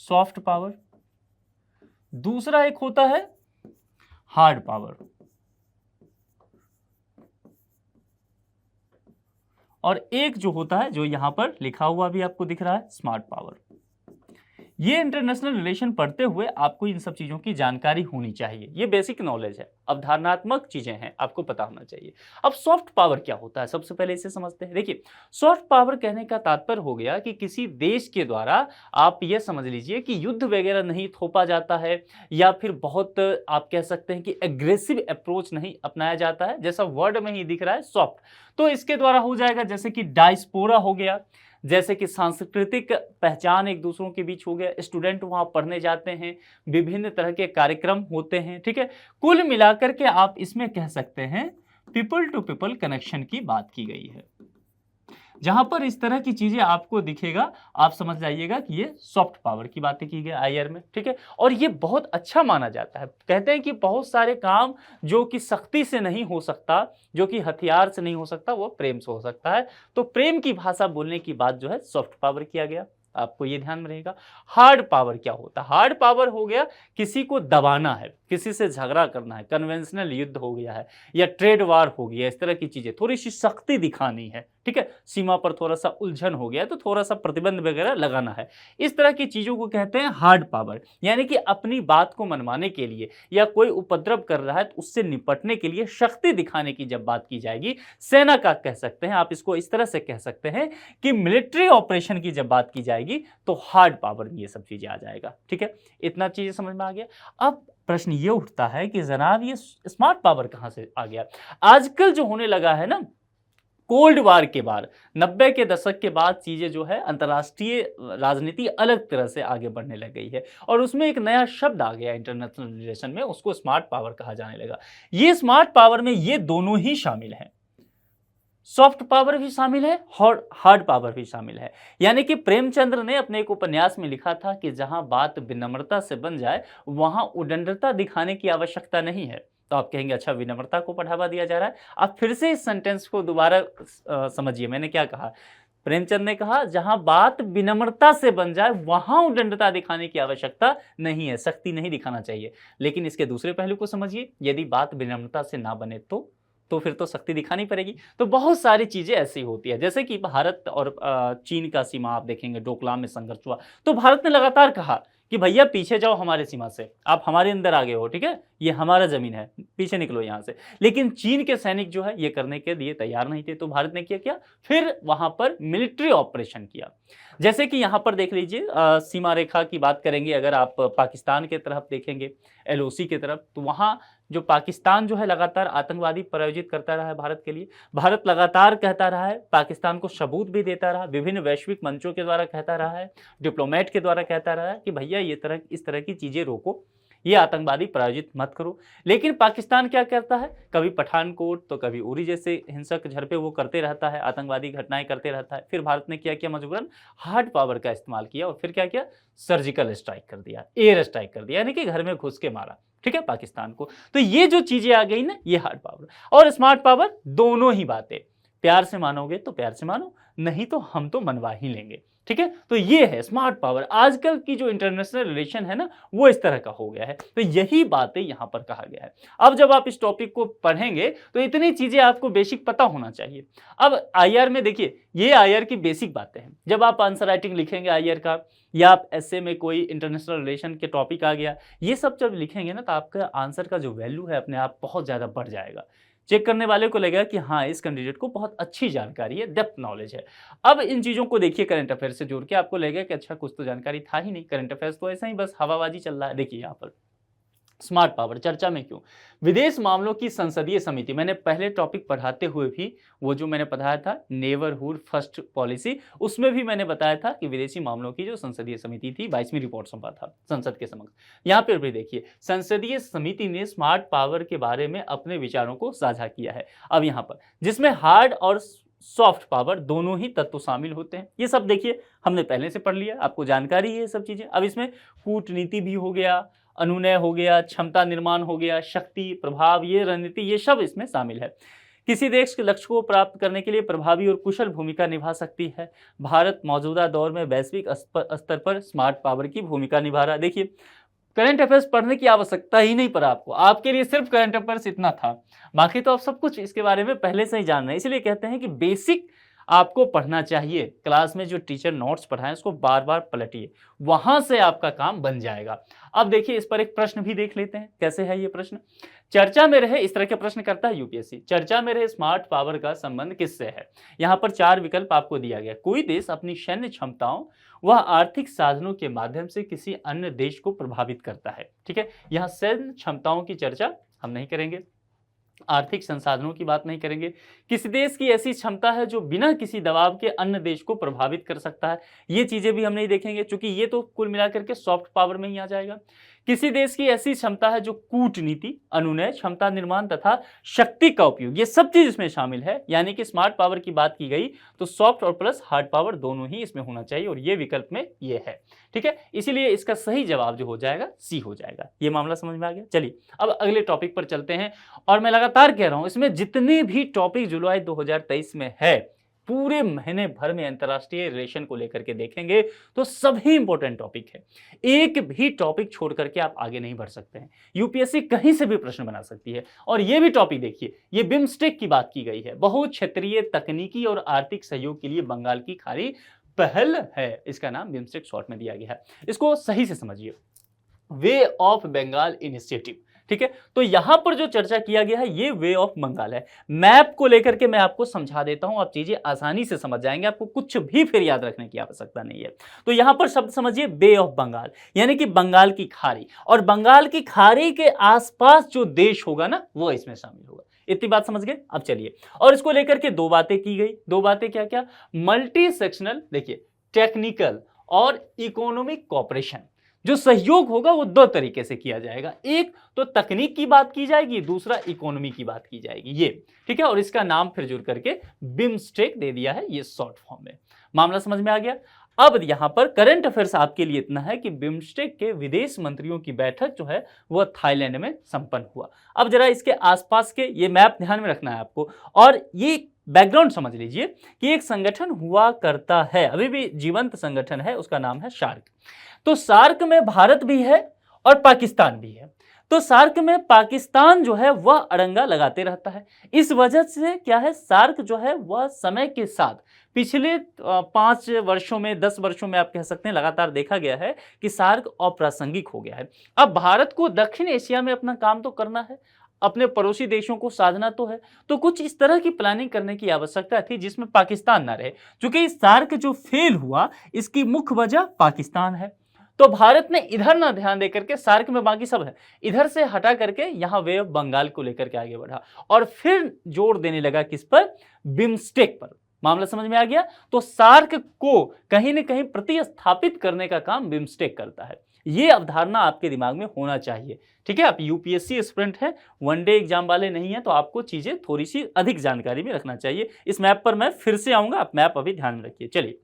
सॉफ्ट पावर, दूसरा एक होता है हार्ड पावर, और एक जो होता है जो यहां पर लिखा हुआ भी आपको दिख रहा है स्मार्ट पावर। ये इंटरनेशनल रिलेशन पढ़ते हुए आपको इन सब चीजों की जानकारी होनी चाहिए। ये बेसिक नॉलेज है, अवधारणात्मक चीजें हैं, आपको पता होना चाहिए। अब सॉफ्ट पावर क्या होता है, सबसे पहले इसे समझते हैं। देखिए, सॉफ्ट पावर कहने का तात्पर्य हो गया कि किसी देश के द्वारा आप ये समझ लीजिए कि युद्ध वगैरह नहीं थोपा जाता है, या फिर बहुत आप कह सकते हैं कि एग्रेसिव अप्रोच नहीं अपनाया जाता है, जैसा वर्ड में ही दिख रहा है सॉफ्ट। तो इसके द्वारा हो जाएगा जैसे कि डायस्पोरा हो गया, जैसे कि सांस्कृतिक पहचान एक दूसरों के बीच हो गया, स्टूडेंट वहाँ पढ़ने जाते हैं, विभिन्न तरह के कार्यक्रम होते हैं, ठीक है। कुल मिलाकर के आप इसमें कह सकते हैं पीपल टू पीपल कनेक्शन की बात की गई है। जहां पर इस तरह की चीजें आपको दिखेगा, आप समझ जाइएगा कि ये सॉफ्ट पावर की बातें की गई आईआर में, ठीक है। और ये बहुत अच्छा माना जाता है। कहते हैं कि बहुत सारे काम जो कि सख्ती से नहीं हो सकता, जो कि हथियार से नहीं हो सकता, वो प्रेम से हो सकता है। तो प्रेम की भाषा बोलने की बात जो है सॉफ्ट पावर किया गया। आपको ये ध्यान में रहेगा। हार्ड पावर क्या होता है? हार्ड पावर हो गया किसी को दबाना है, किसी से झगड़ा करना है, कन्वेंशनल युद्ध हो गया है, या ट्रेड वार हो गया, इस तरह की चीजें, थोड़ी सी सख्ती दिखानी है, ठीक है। सीमा पर थोड़ा सा उलझन हो गया तो थोड़ा सा प्रतिबंध वगैरह लगाना है। इस तरह की चीजों को कहते हैं हार्ड पावर। यानी कि अपनी बात को मनवाने के लिए या कोई उपद्रव कर रहा है तो उससे निपटने के लिए शक्ति दिखाने की जब बात की जाएगी, सेना का कह सकते हैं आप इसको, इस तरह से कह सकते हैं कि मिलिट्री ऑपरेशन की जब बात की जाएगी तो हार्ड पावर में ये सब चीजें आ जाएगा, ठीक है। इतना चीजें समझ में आ गया। अब प्रश्न ये उठता है कि जनाब ये स्मार्ट पावर कहां से आ गया? आजकल जो होने लगा है ना, कोल्ड वार के बाद, 90 के दशक के बाद चीजें जो है अंतर्राष्ट्रीय राजनीति अलग तरह से आगे बढ़ने लग गई है और उसमें एक नया शब्द आ गया इंटरनेशनल रिलेशन में, उसको स्मार्ट पावर कहा जाने लगा। ये स्मार्ट पावर में ये दोनों ही शामिल हैं, सॉफ्ट पावर भी शामिल है और हार्ड पावर भी शामिल है। यानी कि प्रेमचंद्र ने अपने एक उपन्यास में लिखा था कि जहां बात विनम्रता से बन जाए वहां उदंडता दिखाने की आवश्यकता नहीं है। तो आप कहेंगे अच्छा विनम्रता को बढ़ावा दिया जा रहा है। आप फिर से इस सेंटेंस को दोबारा समझिए, मैंने क्या कहा। प्रेमचंद ने कहा जहां बात विनम्रता से बन जाए वहां उदंडता दिखाने की आवश्यकता नहीं है, सख्ती नहीं दिखाना चाहिए। लेकिन इसके दूसरे पहलू को समझिए, यदि बात विनम्रता से ना बने तो फिर तो सख्ती दिखानी पड़ेगी। तो बहुत सारी चीजें ऐसी होती है, जैसे कि भारत और चीन का सीमा आप देखेंगे, डोकलाम में संघर्ष हुआ तो भारत ने लगातार कहा कि भैया पीछे जाओ हमारे सीमा से, आप हमारे अंदर आ गए हो, ठीक है, ये हमारा जमीन है, पीछे निकलो यहां से। लेकिन चीन के सैनिक जो है ये करने के लिए तैयार नहीं थे, तो भारत ने क्या, फिर वहां पर मिलिट्री ऑपरेशन किया। जैसे कि यहां पर देख लीजिए, सीमा रेखा की बात करेंगे, अगर आप पाकिस्तान के तरफ देखेंगे, एलओसी के तरफ, तो वहां जो पाकिस्तान जो है लगातार आतंकवादी प्रायोजित करता रहा है भारत के लिए। भारत लगातार कहता रहा है, पाकिस्तान को सबूत भी देता रहा, विभिन्न वैश्विक मंचों के द्वारा कहता रहा है, डिप्लोमेट के द्वारा कहता रहा है कि भैया इस तरह की चीजें रोको, ये आतंकवादी प्रायोजित मत करो। लेकिन पाकिस्तान क्या करता है, कभी पठानकोट तो कभी उरी जैसे हिंसक झड़पें वो करते रहता है, आतंकवादी घटनाएं करते रहता है। फिर भारत ने क्या किया, मजबूरन हार्ड पावर का इस्तेमाल किया और फिर क्या किया, सर्जिकल स्ट्राइक कर दिया, एयर स्ट्राइक कर दिया, यानी कि घर में घुस के मारा, ठीक है, पाकिस्तान को। तो ये जो चीजें आ गई ना, ये हार्ड पावर और स्मार्ट पावर दोनों ही बातें। प्यार से मानोगे तो प्यार से मानो, नहीं तो हम तो मनवा ही लेंगे, ठीक है। तो ये है स्मार्ट पावर। आजकल की जो इंटरनेशनल रिलेशन है ना, वो इस तरह का हो गया है। तो यही बातें यहां पर कहा गया है। अब जब आप इस टॉपिक को पढ़ेंगे तो इतनी चीजें आपको बेसिक पता होना चाहिए। अब आईआर में देखिए, ये आईआर की बेसिक बातें हैं। जब आप आंसर राइटिंग लिखेंगे आईआर का, या आप एसए में कोई इंटरनेशनल रिलेशन के टॉपिक आ गया, ये सब जब लिखेंगे ना, तो आपका आंसर का जो वैल्यू है अपने आप बहुत ज्यादा बढ़ जाएगा। चेक करने वाले को लगेगा कि हाँ, इस कैंडिडेट को बहुत अच्छी जानकारी है, डेप्थ नॉलेज है। अब इन चीजों को देखिए करंट अफेयर से जोड़ के, आपको लगेगा कि अच्छा कुछ तो जानकारी था ही नहीं, करंट अफेयर्स तो ऐसा ही बस हवाबाजी चल रहा है। देखिए यहाँ पर स्मार्ट पावर चर्चा में क्यों, विदेश मामलों की संसदीय समिति, मैंने पहले टॉपिक पढ़ाते हुए भी वो जो मैंने पढ़ाया था नेबरहुड फर्स्ट पॉलिसी, उसमें भी मैंने बताया था कि विदेशी मामलों की जो संसदीय समिति थी 22वीं रिपोर्ट सौंपा था संसद के समक्ष। यहाँ पर भी देखिए संसदीय समिति ने स्मार्ट पावर के बारे में अपने विचारों को साझा किया है। अब यहाँ पर जिसमें हार्ड और सॉफ्ट पावर दोनों ही तत्व शामिल होते हैं। ये सब देखिए हमने पहले से पढ़ लिया, आपको जानकारी है ये सब चीजें। अब इसमें कूटनीति भी हो गया, अनुनय हो गया, क्षमता निर्माण हो गया, शक्ति, प्रभाव, ये रणनीति, ये सब इसमें शामिल है। किसी देश के लक्ष्य को प्राप्त करने के लिए प्रभावी और कुशल भूमिका निभा सकती है। भारत मौजूदा दौर में वैश्विक स्तर पर स्मार्ट पावर की भूमिका निभा रहा है। देखिए करंट अफेयर्स पढ़ने की आवश्यकता ही नहीं पड़ा आपको, आपके लिए सिर्फ करंट अफेयर्स इतना था, बाकी तो आप सब कुछ इसके बारे में पहले से ही जान रहे हैं। इसलिए कहते हैं कि बेसिक आपको पढ़ना चाहिए। क्लास में जो टीचर नोट्स पढ़ाएं उसको बार बार पलटिए, वहां से आपका काम बन जाएगा। अब देखिए इस पर एक प्रश्न भी देख लेते हैं, कैसे है ये प्रश्न। चर्चा में रहे, इस तरह के प्रश्न करता है यूपीएससी, चर्चा में रहे स्मार्ट पावर का संबंध किससे है। यहां पर 4 विकल्प आपको दिया गया। कोई देश अपनी सैन्य क्षमताओं वह आर्थिक साधनों के माध्यम से किसी अन्य देश को प्रभावित करता है, ठीक है। यहां सैन्य क्षमताओं की चर्चा हम नहीं करेंगे। आर्थिक संसाधनों की बात नहीं करेंगे। किसी देश की ऐसी क्षमता है जो बिना किसी दबाव के अन्य देश को प्रभावित कर सकता है, ये चीजें भी हम नहीं देखेंगे, क्योंकि ये तो कुल मिलाकर के सॉफ्ट पावर में ही आ जाएगा। किसी देश की ऐसी क्षमता है जो कूटनीति, अनुनय, क्षमता निर्माण तथा शक्ति का उपयोग, ये सब चीज इसमें शामिल है। यानी कि स्मार्ट पावर की बात की गई तो सॉफ्ट और प्लस हार्ड पावर दोनों ही इसमें होना चाहिए, और ये विकल्प में ये है। ठीक है, इसीलिए इसका सही जवाब जो हो जाएगा सी हो जाएगा। ये मामला समझ में आ गया। चलिए अब अगले टॉपिक पर चलते हैं। और मैं लगातार कह रहा हूं, इसमें जितने भी टॉपिक जुलाई 2023 में है, पूरे महीने भर में अंतरराष्ट्रीय रिलेशन को लेकर के देखेंगे तो सभी इंपॉर्टेंट टॉपिक है। एक भी टॉपिक छोड़ करके आप आगे नहीं बढ़ सकते हैं। यूपीएससी कहीं से भी प्रश्न बना सकती है। और ये भी टॉपिक देखिए, ये बिम्स्टेक की बात की गई है, बहु क्षेत्रीय तकनीकी और आर्थिक सहयोग के लिए बंगाल की खाड़ी पहल है। इसका नाम बिम्स्टेक शॉर्ट में दिया गया है। इसको सही से समझिए, वे ऑफ बंगाल इनिशिएटिव। ठीक है, तो यहां पर जो चर्चा किया गया है ये वे ऑफ बंगाल है। मैप को लेकर के मैं आपको समझा देता हूं, आप चीजें आसानी से समझ जाएंगे, आपको कुछ भी फिर याद रखने की आवश्यकता नहीं है। तो यहां पर शब्द समझिए, बे ऑफ बंगाल, यानी कि बंगाल की खाड़ी, और बंगाल की खाड़ी के आसपास जो देश होगा ना वो इसमें शामिल होगा। इतनी बात समझ गए। अब चलिए, और इसको लेकर के दो बातें की गई। दो बातें क्या क्या? मल्टी सेक्शनल, देखिए, टेक्निकल और इकोनॉमिक कॉपरेशन। जो सहयोग होगा वो दो तरीके से किया जाएगा, एक तो तकनीक की बात की जाएगी, दूसरा इकोनॉमी की बात की जाएगी, ये। ठीक है, और इसका नाम फिर जुड़ करके बिम्स्टेक दे दिया है, ये शॉर्ट फॉर्म में। मामला समझ में आ गया। अब यहां पर करंट अफेयर्स आपके लिए इतना है कि बिम्स्टेक के विदेश मंत्रियों की बैठक जो है वह थाईलैंड में संपन्न हुआ। अब जरा इसके आसपास के ये मैप ध्यान में रखना है आपको, और ये बैकग्राउंड समझ लीजिए कि एक संगठन हुआ करता है, अभी भी जीवंत संगठन है, उसका नाम है सार्क। तो सार्क में भारत भी है और पाकिस्तान भी है। तो सार्क में पाकिस्तान जो है वह अड़ंगा लगाते रहता है। इस वजह से क्या है, सार्क जो है वह समय के साथ पिछले 5 वर्षों में, 10 वर्षों में आप कह सकते हैं, लगातार देखा गया है कि सार्क अप्रासंगिक हो गया है। अब भारत को दक्षिण एशिया में अपना काम तो करना है, अपने पड़ोसी देशों को साधना तो है, तो कुछ इस तरह की प्लानिंग करने की आवश्यकता थी जिसमें पाकिस्तान ना रहे। क्योंकि सार्क जो फेल हुआ इसकी मुख्य वजह पाकिस्तान है। तो भारत ने इधर ना ध्यान देकर के, सार्क में बाकी सब है, इधर से हटा करके यहां वे ऑफ बंगाल को लेकर के आगे बढ़ा, और फिर जोर देने लगा किस पर? बिम्स्टेक पर। मामला समझ में आ गया। तो सार्क को कहीं ना कहीं प्रतिस्थापित करने का काम बिम्स्टेक करता है। ये अवधारणा आपके दिमाग में होना चाहिए। ठीक है, आप यूपीएससी एस्पिरेंट हैं, वनडे एग्जाम वाले नहीं है, तो आपको चीजें थोड़ी सी अधिक जानकारी में रखना चाहिए। इस मैप पर मैं फिर से आऊंगा, आप मैप अभी ध्यान में रखिए। चलिए,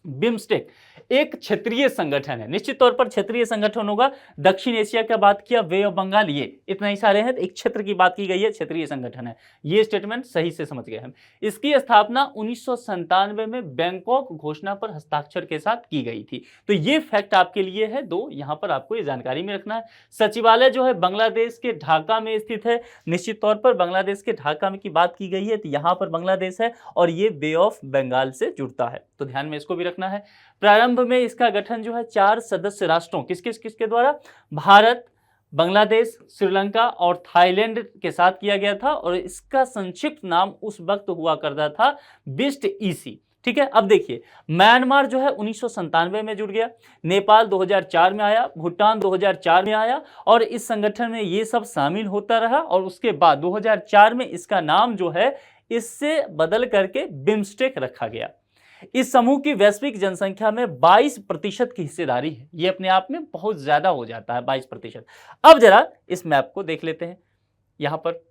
बिम्स्टेक एक क्षेत्रीय संगठन है, निश्चित तौर पर क्षेत्रीय संगठन होगा। दक्षिण एशिया का बात किया, वे ऑफ बंगाल, ये इतना ही सारे हैं, एक क्षेत्र की बात की गई है, क्षेत्रीय संगठन है। ये स्टेटमेंट सही से समझ गए हम। इसकी स्थापना 1997 में बैंकॉक घोषणा पर हस्ताक्षर के साथ की गई थी। तो ये फैक्ट आपके लिए है दो, यहां पर आपको ये जानकारी में रखना है। सचिवालय जो है बांग्लादेश के ढाका में स्थित है। निश्चित तौर पर बांग्लादेश के ढाका में की बात की गई है, तो यहां पर बांग्लादेश है, और ये बे ऑफ बंगाल से जुड़ता है, तो ध्यान में इसको भी रखना है। प्रारंभ में इसका गठन जो है 4 सदस्य राष्ट्रों, किसके द्वारा? भारत, बांग्लादेश, श्रीलंका और थाईलैंड के साथ किया गया था, और इसका संक्षिप्त नाम उस वक्त हुआ करता था बिस्ट ईसी। ठीक है, अब देखिए, म्यांमार जो है 1997 में जुड़ गया, नेपाल 2004 में आया, भूटान 2004 में आया, और इस संगठन में ये सब शामिल होता रहा। और उसके बाद 2004 में इसका नाम जो है इससे बदल करके बिम्स्टेक रखा गया। इस समूह की वैश्विक जनसंख्या में 22% की हिस्सेदारी है। यह अपने आप में बहुत ज्यादा हो जाता है, 22%। अब जरा इस मैप को देख लेते हैं। यहां पर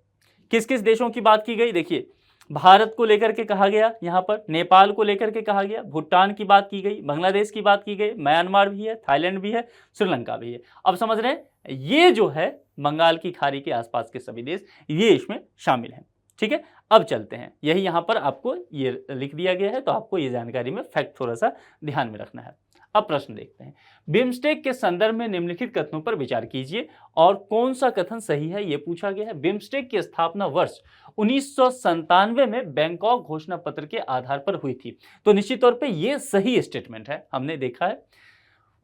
किस किस देशों की बात की गई? देखिए, भारत को लेकर के कहा गया, यहां पर नेपाल को लेकर के कहा गया, भूटान की बात की गई, बांग्लादेश की बात की गई, म्यांमार भी है, थाईलैंड भी है, श्रीलंका भी है। अब समझ रहे हैं, ये जो है बंगाल की खाड़ी के आसपास के सभी देश ये इसमें शामिल हैं। ठीक है, अब चलते हैं, यही यहां पर आपको ये लिख दिया गया है, तो आपको ये जानकारी में फैक्ट थोड़ा सा ध्यान में रखना है। अब प्रश्न देखते हैं, बिम्स्टेक के संदर्भ में निम्नलिखित कथनों पर विचार कीजिए और कौन सा कथन सही है ये पूछा गया है। बिम्स्टेक की स्थापना वर्ष 1997 में बैंकॉक घोषणा पत्र के आधार पर हुई थी, तो निश्चित तौर पे ये सही स्टेटमेंट है, हमने देखा है।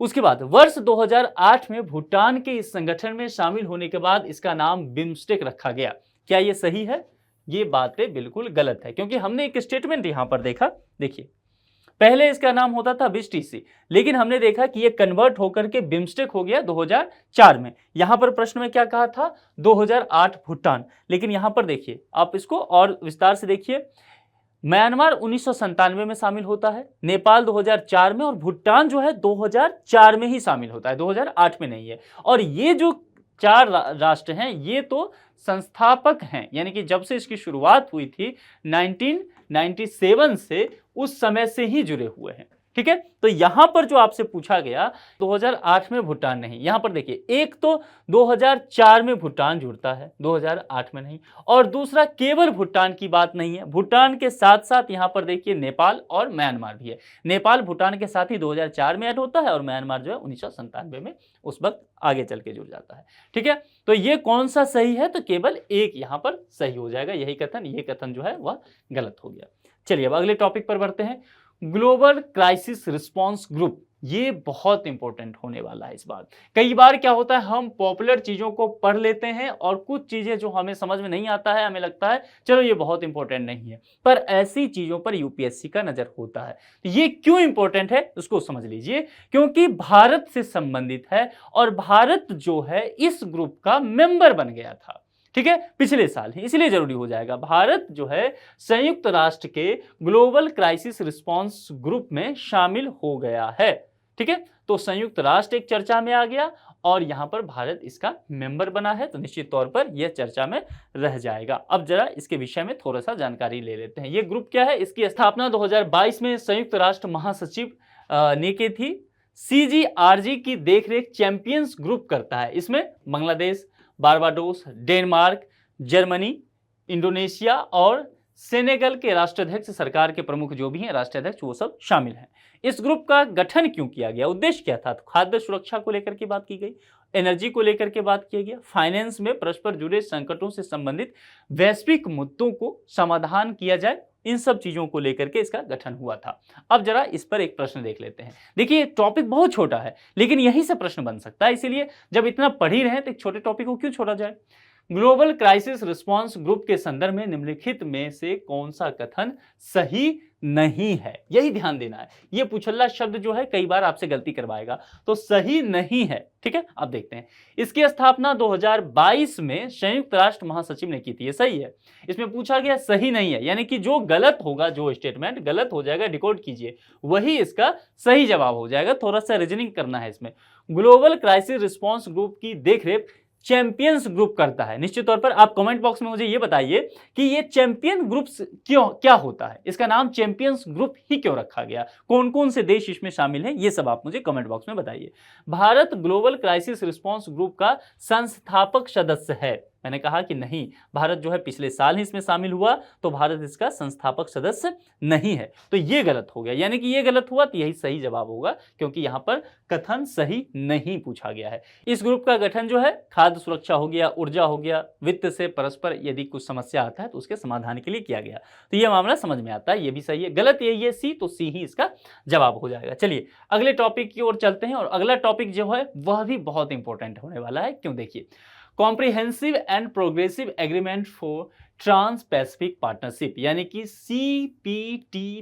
उसके बाद वर्ष 2008 में भूटान के इस संगठन में शामिल होने के बाद इसका नाम बिम्स्टेक रखा गया। क्या ये सही है? ये बातें बिल्कुल गलत है, क्योंकि हमने एक स्टेटमेंट यहां पर देखा। देखिए, पहले इसका नाम होता था BISTC, लेकिन हमने देखा कि ये कन्वर्ट होकर के बिम्स्टेक हो गया 2004 में। यहां पर प्रश्न में क्या कहा था, 2008 भूटान, लेकिन यहां पर देखिए, आप इसको और विस्तार से देखिए, म्यांमार 1997 में शामिल होता है, नेपाल 2004 में, और भूटान जो है 2004 में ही शामिल होता है, 2008 में नहीं है। और ये जो 4 राष्ट्र हैं ये तो संस्थापक हैं, यानी कि जब से इसकी शुरुआत हुई थी 1997 से, उस समय से ही जुड़े हुए हैं। ठीक है, तो यहां पर जो आपसे पूछा गया 2008 में भूटान नहीं, यहां पर देखिए, एक तो 2004 में भूटान जुड़ता है, 2008 में नहीं, और दूसरा केवल भूटान की बात नहीं है, भूटान के साथ साथ यहां पर देखिए नेपाल और म्यांमार भी है। नेपाल भूटान के साथ ही 2004 में ऐड होता है, और म्यांमार जो है 1997 में उस वक्त आगे चल के जुड़ जाता है। ठीक है, तो ये कौन सा सही है, तो केवल एक यहां पर सही हो जाएगा, यही कथन, ये कथन जो है वह गलत हो गया। चलिए अब अगले टॉपिक पर बढ़ते हैं, ग्लोबल क्राइसिस रिस्पांस ग्रुप। ये बहुत इंपॉर्टेंट होने वाला है इस बार। कई बार क्या होता है, हम पॉपुलर चीजों को पढ़ लेते हैं और कुछ चीजें जो हमें समझ में नहीं आता है, हमें लगता है चलो ये बहुत इंपॉर्टेंट नहीं है, पर ऐसी चीजों पर यूपीएससी का नजर होता है। तो ये क्यों इंपॉर्टेंट है उसको समझ लीजिए, क्योंकि भारत से संबंधित है और भारत जो है इस ग्रुप का मेंबर बन गया था। ठीक है, पिछले साल ही, इसलिए जरूरी हो जाएगा। भारत जो है संयुक्त राष्ट्र के ग्लोबल क्राइसिस रिस्पांस ग्रुप में शामिल हो गया है। ठीक है, तो संयुक्त राष्ट्र एक चर्चा में आ गया और यहां पर भारत इसका मेंबर बना है, तो निश्चित तौर पर यह चर्चा में रह जाएगा। अब जरा इसके विषय में थोड़ा सा जानकारी ले लेते हैं। यह ग्रुप क्या है, इसकी स्थापना 2022 में संयुक्त राष्ट्र महासचिव ने की थी। CGRG की देखरेख चैंपियंस ग्रुप करता है। इसमें Bangladesh, Barbados, Denmark, Germany, Indonesia और सेनेगल के राष्ट्राध्यक्ष, सरकार के प्रमुख जो भी हैं राष्ट्राध्यक्ष, वो सब शामिल हैं। इस ग्रुप का गठन क्यों किया गया, उद्देश्य क्या था, तो खाद्य सुरक्षा को लेकर के बात की गई, एनर्जी को लेकर के बात किया गया, फाइनेंस में परस्पर जुड़े संकटों से संबंधित वैश्विक मुद्दों को समाधान किया जाए, इन सब चीजों को लेकर के इसका गठन हुआ था। अब जरा इस पर एक प्रश्न देख लेते हैं। देखिए टॉपिक बहुत छोटा है, लेकिन यहीं से प्रश्न बन सकता है, इसीलिए जब इतना पढ़ ही रहे हैं तो एक छोटे टॉपिक को क्यों छोड़ा जाए। ग्लोबल क्राइसिस रिस्पांस ग्रुप के संदर्भ में निम्नलिखित में से कौन सा कथन सही नहीं है, यही ध्यान देना है। यह पुछल्ला शब्द जो है कई बार आपसे गलती करवाएगा, तो सही नहीं है। ठीक है, अब देखते हैं। इसकी स्थापना 2022 में संयुक्त राष्ट्र महासचिव ने की थी, ये सही है। इसमें पूछा गया सही नहीं है, यानी कि जो गलत होगा, जो स्टेटमेंट गलत हो जाएगा, डिकोड कीजिए, वही इसका सही जवाब हो जाएगा। थोड़ा सा रीजनिंग करना है इसमें। ग्लोबल क्राइसिस रिस्पांस ग्रुप की देखरेख चैंपियंस ग्रुप करता है। निश्चित तौर पर आप कमेंट बॉक्स में मुझे ये बताइए कि ये चैंपियन ग्रुप क्यों, क्या होता है, इसका नाम चैंपियंस ग्रुप ही क्यों रखा गया, कौन कौन से देश इसमें शामिल हैं, ये सब आप मुझे कमेंट बॉक्स में बताइए। Bharat global crisis response group का संस्थापक सदस्य है। मैंने कहा कि नहीं, भारत जो है पिछले साल ही इसमें शामिल हुआ, तो भारत इसका संस्थापक सदस्य नहीं है, तो ये गलत हो गया। यानी कि ये गलत हुआ तो यही सही जवाब होगा, क्योंकि यहां पर कथन सही नहीं पूछा गया है। इस ग्रुप का गठन जो है खाद्य सुरक्षा हो गया, ऊर्जा हो गया, वित्त से परस्पर यदि कुछ समस्या आता है तो उसके समाधान के लिए किया गया, तो ये मामला समझ में आता है, ये भी सही है। गलत यही है सी, तो सी ही इसका जवाब हो जाएगा। चलिए अगले टॉपिक की ओर चलते हैं, और अगला टॉपिक जो है वह भी बहुत इंपॉर्टेंट होने वाला है। क्यों, देखिए, comprehensive and progressive agreement for trans Pacific partnership, यानी कि CPTPP।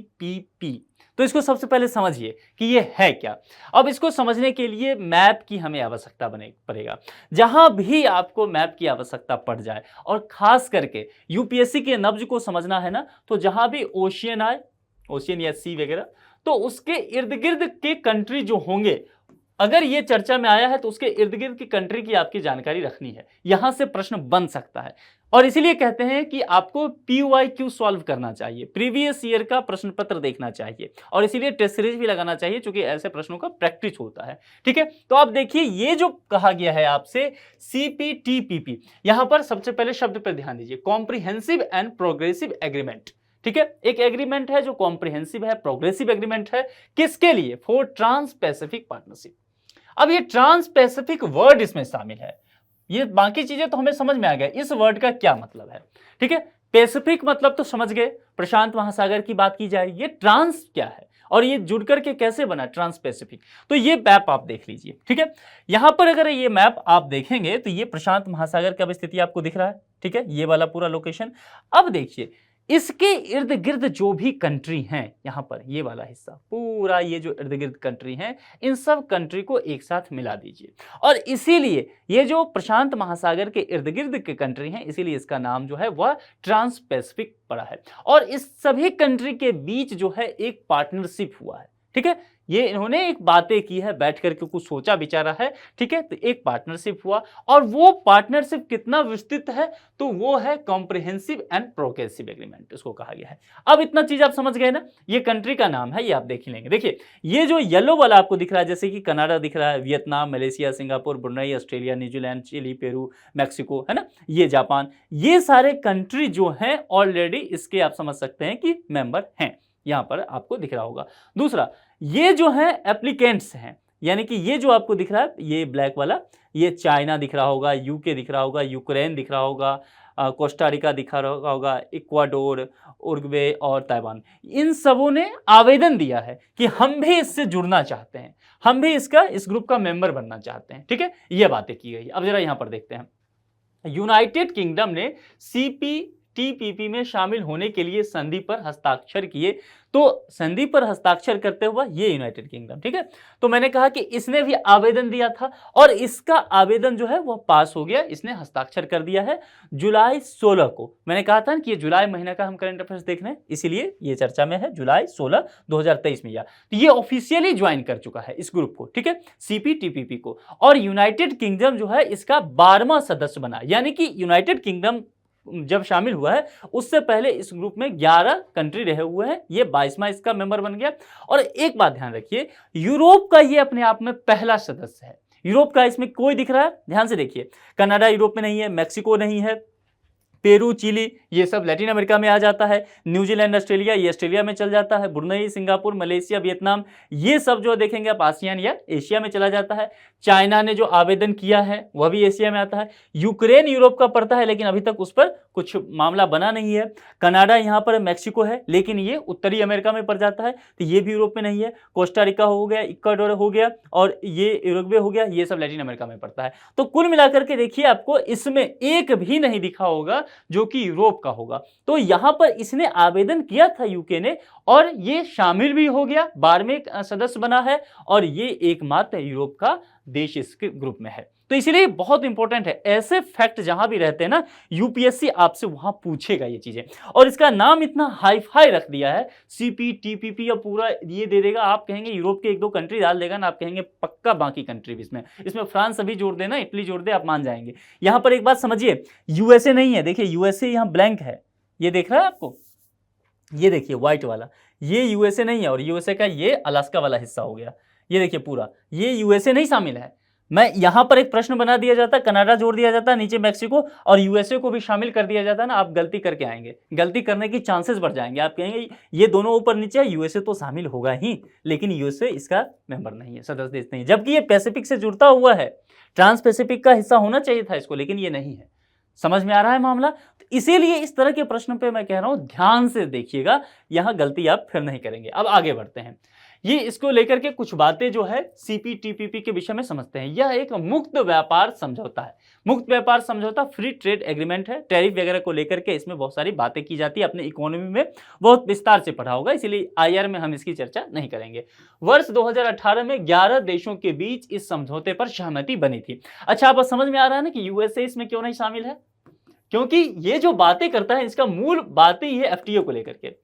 तो इसको सबसे पहले समझिए कि ये है क्या। अब इसको समझने के लिए मैप की हमें आवश्यकता पड़ेगा। जहां भी आपको मैप की आवश्यकता पड़ जाए, और खास करके यूपीएससी के नब्ज को समझना है ना, तो जहां भी ओशियन आए, ओशियन या सी वगैरह, तो उसके इर्द गिर्द के कंट्री जो होंगे, अगर ये चर्चा में आया है तो उसके इर्द गिर्द की कंट्री की आपकी जानकारी रखनी है। यहां से प्रश्न बन सकता है, और इसीलिए कहते हैं कि आपको PYQ सॉल्व करना चाहिए, प्रीवियस ईयर का प्रश्न पत्र देखना चाहिए, और इसीलिए टेस्ट सीरीज भी लगाना चाहिए, क्योंकि ऐसे प्रश्नों का प्रैक्टिस होता है। ठीक है, तो आप देखिए ये जो कहा गया है आपसे CPTPP, यहां पर सबसे पहले शब्द पर ध्यान दीजिए, कॉम्प्रिहेंसिव एंड प्रोग्रेसिव एग्रीमेंट। ठीक है, एक एग्रीमेंट है जो कॉम्प्रिहेंसिव है, प्रोग्रेसिव एग्रीमेंट है, किसके लिए, फॉर ट्रांस पैसिफिक पार्टनरशिप। अब ये ट्रांस पैसिफिक वर्ड इसमें शामिल है, ये बाकी चीजें तो हमें समझ में आ गया, इस वर्ड का क्या मतलब है। ठीक है, पैसिफिक मतलब तो समझ गए, प्रशांत महासागर की बात की जा रही है। ये ट्रांस क्या है और ये जुड़ करके कैसे बना ट्रांस पैसिफिक, तो ये मैप आप देख लीजिए। ठीक है, यहां पर अगर ये मैप आप देखेंगे तो ये प्रशांत महासागर की अब स्थिति आपको दिख रहा है। ठीक है, ये वाला पूरा लोकेशन। अब देखिए इसके इर्द गिर्द जो भी कंट्री हैं, यहां पर ये वाला हिस्सा पूरा, ये जो इर्द गिर्द कंट्री हैं, इन सब कंट्री को एक साथ मिला दीजिए। और इसीलिए ये जो प्रशांत महासागर के इर्द गिर्द के कंट्री हैं, इसीलिए इसका नाम जो है वह ट्रांस पैसिफिक पड़ा है। और इस सभी कंट्री के बीच जो है एक पार्टनरशिप हुआ है, ठीक है। ये इन्होंने एक बातें की है, बैठ करके कुछ सोचा विचारा है, ठीक है। तो एक पार्टनरशिप हुआ, और वो पार्टनरशिप कितना विस्तृत है, तो वो है कॉम्प्रिहेंसिव एंड प्रोग्रेसिव एग्रीमेंट, इसको कहा गया है। अब इतना चीज आप समझ गए ना, ये कंट्री का नाम है, ये आप देख लेंगे। देखिए ये जो येलो वाला आपको दिख रहा है, जैसे कि कनाडा दिख रहा है, Vietnam, Malaysia, Singapore, Brunei, Australia, New Zealand, Chile, Peru, Mexico, है ना, ये जापान, ये सारे कंट्री जो हैं ऑलरेडी इसके आप समझ सकते हैं कि मेंबर हैं, यहां पर आपको दिख रहा होगा। दूसरा, ये जो है एप्लीकेंट्स हैं, यानी कि ये जो आपको दिख रहा है, ये ब्लैक वाला, ये चाइना दिख रहा होगा, यूके दिख रहा होगा, यूक्रेन दिख रहा होगा, कोस्टारिका दिख रहा होगा, इक्वाडोर, उरुग्वे और ताइवान, इन सबों ने आवेदन दिया है कि हम भी इससे जुड़ना चाहते हैं, हम भी इस ग्रुप का मेंबर बनना चाहते हैं, ठीक है। ये बातें की गई। अब जरा यहां पर देखते हैं, यूनाइटेड किंगडम ने CPTPP में शामिल होने के लिए संधि पर हस्ताक्षर किए। तो संधि पर हस्ताक्षर करते हुआ ये यूनाइटेड किंगडम, ठीक है। तो मैंने कहा कि इसने भी आवेदन दिया था, और इसका आवेदन जो है वह पास हो गया, इसने हस्ताक्षर कर दिया है जुलाई 16 को। मैंने कहा था कि ये जुलाई महीना का हम करंट अफेयर्स देख रहे हैं, इसीलिए ये चर्चा में है, जुलाई 16 2023 में। तो ये ऑफिशियली ज्वाइन कर चुका है इस ग्रुप को, ठीक है, CPTPP को। और यूनाइटेड किंगडम जो है इसका 12वां सदस्य बना, यानी कि यूनाइटेड किंगडम जब शामिल हुआ है उससे पहले इस ग्रुप में 11 कंट्री रहे हुए हैं, ये 22वां इसका मेंबर बन गया। और एक बात ध्यान रखिए, यूरोप का ये अपने आप में पहला सदस्य है। यूरोप का इसमें कोई दिख रहा है, ध्यान से देखिए, कनाडा यूरोप में नहीं है, मैक्सिको नहीं है, पेरू, चिली, ये सब लैटिन अमेरिका में आ जाता है, न्यूजीलैंड, ऑस्ट्रेलिया, ये ऑस्ट्रेलिया में चल जाता है, ब्रुनई, सिंगापुर, मलेशिया, वियतनाम, ये सब जो देखेंगे आप आसियान या एशिया में चला जाता है। चाइना ने जो आवेदन किया है वह भी एशिया में आता है। यूक्रेन यूरोप का पड़ता है, लेकिन अभी तक उस पर कुछ मामला बना नहीं है। कनाडा यहाँ पर मैक्सिको है, लेकिन ये उत्तरी अमेरिका में पड़ जाता है, तो ये भी यूरोप में नहीं है। कोस्टारिका हो गया, इक्वाडोर हो गया, और ये उरुग्वे हो गया, ये सब लैटिन अमेरिका में पड़ता है। तो कुल मिलाकर के देखिए, आपको इसमें एक भी नहीं दिखा होगा जो कि यूरोप का होगा। तो यहां पर इसने आवेदन किया था यूके ने, और ये शामिल भी हो गया, 12वें सदस्य बना है, और ये एकमात्र यूरोप का देश इसके ग्रुप में है। तो इसलिए बहुत इंपॉर्टेंट है, ऐसे फैक्ट जहां भी रहते हैं ना, यूपीएससी आपसे वहां पूछेगा ये चीजें। और इसका नाम इतना हाई फाई रख दिया है, CPTPP, या पूरा ये दे देगा, आप कहेंगे यूरोप के एक दो कंट्री डाल देगा ना, आप कहेंगे पक्का बाकी कंट्री भी इसमें फ्रांस अभी जोड़ देना, इटली जोड़ दे, आप मान जाएंगे। यहां पर एक बात समझिए, यूएसए नहीं है, देखिए यूएसए यहां ब्लैंक है, ये देख रहा है आपको, ये देखिए व्हाइट वाला, ये यूएसए नहीं है, और यूएसए का ये अलास्का वाला हिस्सा हो गया, ये देखिए पूरा, ये यूएसए नहीं शामिल है। मैं यहां पर एक प्रश्न बना दिया जाता, कनाडा जोड़ दिया जाता, नीचे मैक्सिको और यूएसए को भी शामिल कर दिया जाता ना, आप गलती करके आएंगे, गलती करने की चांसेस बढ़ जाएंगे। आप कहेंगे ये दोनों ऊपर नीचे है, यूएसए तो शामिल होगा ही, लेकिन यूएसए इसका मेंबर नहीं है, सदस्य देश नहीं है, जबकि ये पैसिफिक से जुड़ता हुआ है, ट्रांस पैसिफिक का हिस्सा होना चाहिए था इसको, लेकिन ये नहीं है। समझ में आ रहा है मामला? इसीलिए इस तरह के प्रश्न पे मैं कह रहा हूं ध्यान से देखिएगा, यहां गलती आप फिर नहीं करेंगे। अब आगे बढ़ते हैं, ये इसको लेकर के कुछ बातें जो है CPTPP के विषय में समझते हैं। यह एक मुक्त व्यापार समझौता है, मुक्त व्यापार समझौता, फ्री ट्रेड एग्रीमेंट है। टैरिफ वगैरह को लेकर के इसमें बहुत सारी बातें की जाती है, अपने इकोनॉमी में बहुत विस्तार से पढ़ा होगा, इसलिए IR में हम इसकी चर्चा नहीं करेंगे। वर्ष 2018 में 11 देशों के बीच इस समझौते पर सहमति बनी थी। अच्छा, आप समझ में आ रहा है ना कि यूएसए इसमें क्यों नहीं शामिल है? क्योंकि ये जो बातें करता है इसका मूल बातें ही है FTA को लेकर के,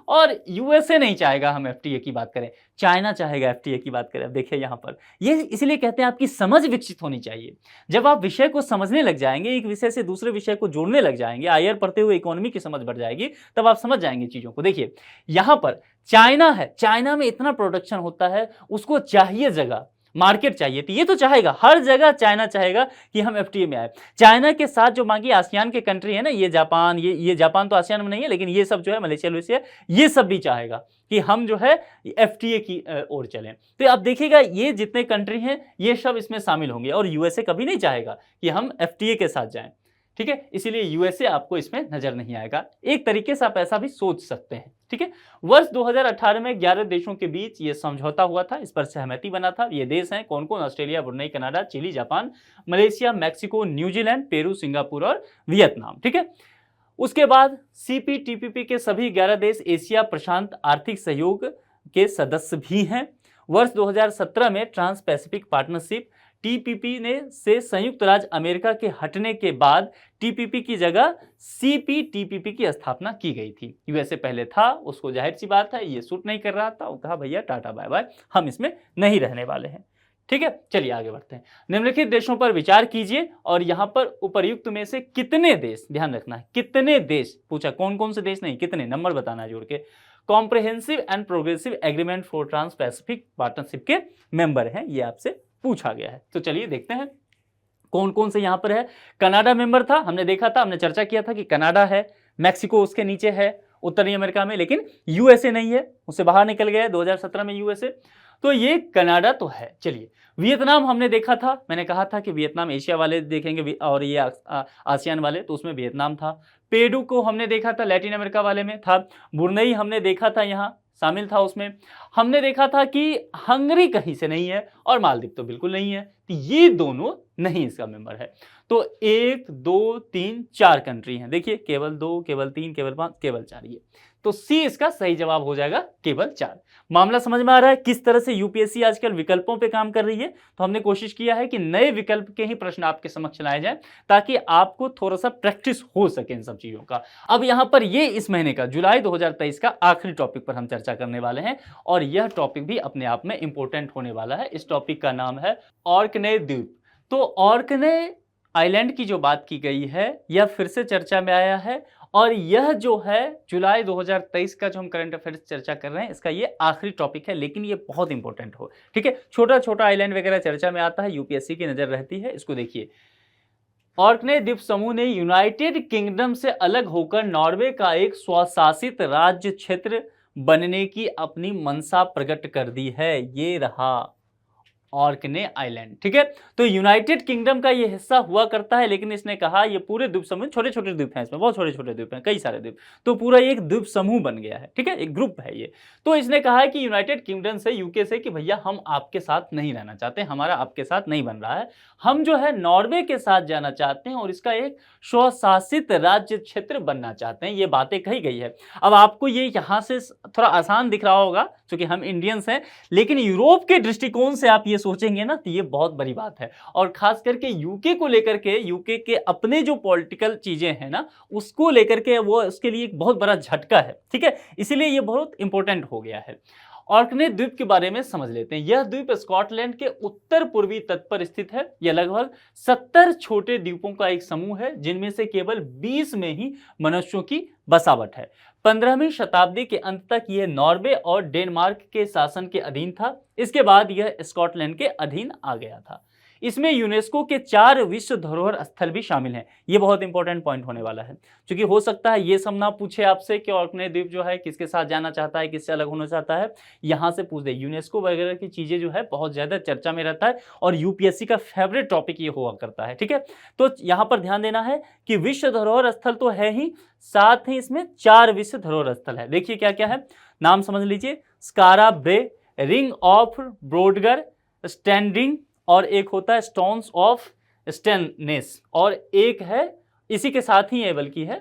और यूएसए नहीं चाहेगा हम FTA की बात करें, चाइना चाहेगा FTA की बात करें। अब देखिए यहाँ पर ये इसलिए कहते हैं आपकी समझ विकसित होनी चाहिए। जब आप विषय को समझने लग जाएंगे, एक विषय से दूसरे विषय को जोड़ने लग जाएंगे, IR पढ़ते हुए इकोनॉमी की समझ बढ़ जाएगी, तब आप समझ जाएंगे चीजों को। देखिए यहाँ पर चाइना है, चाइना में इतना प्रोडक्शन होता है, उसको चाहिए जगह, मार्केट चाहिए, तो ये तो चाहेगा, हर जगह चाइना चाहेगा कि हम FTA में आए। चाइना के साथ जो बाकी आसियान के कंट्री है ना, ये जापान, ये जापान तो आसियान में नहीं है, लेकिन ये सब जो है मलेशिया, ये सब भी चाहेगा कि हम जो है FTA की ओर चलें। तो आप देखिएगा ये जितने कंट्री हैं ये सब इसमें शामिल होंगे, और यूएसए कभी नहीं चाहेगा कि हम FTA के साथ जाएं, ठीक है। इसीलिए यूएसए आपको इसमें नजर नहीं आएगा, एक तरीके से आप ऐसा भी सोच सकते हैं, ठीक है। वर्ष 2018 में 11 देशों के बीच ये समझौता हुआ था, इस पर सहमति बना था। ये देश हैं कौन कौन? Australia, Brunei, Canada, Chile, Japan, Malaysia, Mexico, New Zealand, Peru, Singapore और वियतनाम, ठीक है। उसके बाद CPTPP के सभी 11 देश एशिया प्रशांत आर्थिक सहयोग के सदस्य भी हैं। वर्ष 2017 में ट्रांस पैसिफिक पार्टनरशिप TPP ने से संयुक्त राज्य अमेरिका के हटने के बाद TPP की जगह CPTPP की स्थापना की गई थी। USA पहले था, उसको जाहिर सी बात है ये सूट नहीं कर रहा था, वो कहा भैया टाटा बाय बाय, हम इसमें नहीं रहने वाले हैं। ठीक है, चलिए आगे बढ़ते हैं। निम्नलिखित देशों पर विचार कीजिए और यहां पर उपर्युक्त में से कितने देश, ध्यान रखना है कितने देश पूछा, कौन कौन से देश नहीं, कितने, नंबर बताना है जोड़ के, comprehensive and progressive agreement for trans Pacific partnership के मेंबर हैं, ये आपसे पूछा गया है। तो चलिए देखते हैं कौन कौन से यहां पर है। कनाडा मेंबर था, हमने देखा था, हमने चर्चा किया था कि कनाडा है, मैक्सिको उसके नीचे है उत्तरी अमेरिका में, लेकिन USA नहीं है, उससे बाहर निकल गया है 2017 में USA। तो ये कनाडा तो है। चलिए वियतनाम हमने देखा था, मैंने कहा था कि वियतनाम एशिया वाले देखेंगे और ये आसियान वाले, तो उसमें वियतनाम था। पेरू को हमने देखा था, लैटिन अमेरिका वाले में था। ब्रुनेई हमने देखा था, यहाँ शामिल था उसमें। हमने देखा था कि हंगरी कहीं से नहीं है और मालदीव तो बिल्कुल नहीं है, तो ये दोनों नहीं इसका मेंबर है। तो 1 2 3 4 कंट्री हैं, देखिए केवल 2, केवल 3, केवल 5, केवल 4, ये तो C इसका सही जवाब हो जाएगा, केवल 4। मामला समझ में आ रहा है किस तरह से UPSC आजकल विकल्पों पे काम कर रही है। तो हमने कोशिश किया है कि नए विकल्प के ही प्रश्न आपके समक्ष लाए जाएं ताकि आपको थोड़ा सा प्रैक्टिस हो सके इन सब चीजों का। अब यहां पर ये इस महीने का जुलाई 2023 का आखिरी टॉपिक पर हम चर्चा करने वाले हैं और यह टॉपिक भी अपने आप में इंपॉर्टेंट होने वाला है। इस टॉपिक का नाम है ऑर्कने द्वीप। तो ऑर्कने आइलैंड की जो बात की गई है यह फिर से चर्चा में आया है और यह जो है जुलाई 2023 का जो हम करंट अफेयर्स चर्चा कर रहे हैं इसका ये आखिरी टॉपिक है, लेकिन ये बहुत इंपॉर्टेंट हो, ठीक है। छोटा छोटा आइलैंड वगैरह चर्चा में आता है, UPSC की नजर रहती है, इसको देखिए। ऑर्कने द्वीप समूह ने यूनाइटेड किंगडम से अलग होकर नॉर्वे का एक स्वशासित राज्य क्षेत्र बनने की अपनी मंशा प्रकट कर दी है। ये रहा ऑर्कने आइलैंड, ठीक है। तो यूनाइटेड किंगडम का ये हिस्सा हुआ करता है, लेकिन इसने कहा ये पूरे द्वीप समूह, छोटे छोटे द्वीप हैं इसमें, बहुत छोटे छोटे द्वीप हैं, कई सारे द्वीप, तो पूरा एक द्वीप समूह बन गया है, ठीक है, एक ग्रुप है ये। तो इसने कहा है कि यूनाइटेड किंगडम से, UK से, कि भैया हम आपके साथ नहीं रहना चाहते, हमारा आपके साथ नहीं बन रहा है, हम जो है नॉर्वे के साथ जाना चाहते हैं और इसका एक स्वशासित राज्य क्षेत्र बनना चाहते हैं। ये बातें कही गई है। अब आपको ये यहाँ से थोड़ा आसान दिख रहा होगा क्योंकि हम इंडियंस हैं, लेकिन यूरोप के दृष्टिकोण से आप ये सोचेंगे ना तो ये बहुत बड़ी बात है। और खास करके यूके को लेकर के, यूके के अपने जो पॉलिटिकल चीजें हैं ना उसको लेकर के, वो उसके लिए एक बहुत बड़ा झटका है, ठीक है, इसीलिए ये बहुत इंपॉर्टेंट हो गया है। ऑर्कने द्वीप के बारे में समझ लेते हैं। यह द्वीप स्कॉटलैंड के उत्तर पूर्वी तट पर स्थित है। यह लगभग 70 छोटे द्वीपों का एक समूह है जिनमें से केवल 20 में ही मनुष्यों की बसावट है। 15वीं शताब्दी के अंत तक यह नॉर्वे और डेनमार्क के शासन के अधीन था। इसके बाद यह स्कॉटलैंड के अधीन आ गया था। इसमें यूनेस्को के 4 विश्व धरोहर स्थल भी शामिल हैं। ये बहुत इंपॉर्टेंट पॉइंट होने वाला है, क्योंकि हो सकता है ये सब ना पूछे आपसे कि ऑर्कने द्वीप जो है किसके साथ जाना चाहता है, किससे अलग होना चाहता है, यहाँ से पूछ दे। यूनेस्को वगैरह की चीजें जो है बहुत ज्यादा चर्चा में रहता है और UPSC का फेवरेट टॉपिक ये हुआ करता है, ठीक है। तो यहाँ पर ध्यान देना है कि विश्व धरोहर स्थल तो है ही, साथ ही इसमें 4 विश्व धरोहर स्थल है। देखिए क्या क्या है, नाम समझ लीजिए। स्कारा ब्रे, रिंग ऑफ ब्रोडगर, स्टैंडिंग, और एक होता है स्टोन्स ऑफ स्टेननेस, और एक है इसी के साथ ही है बल्कि है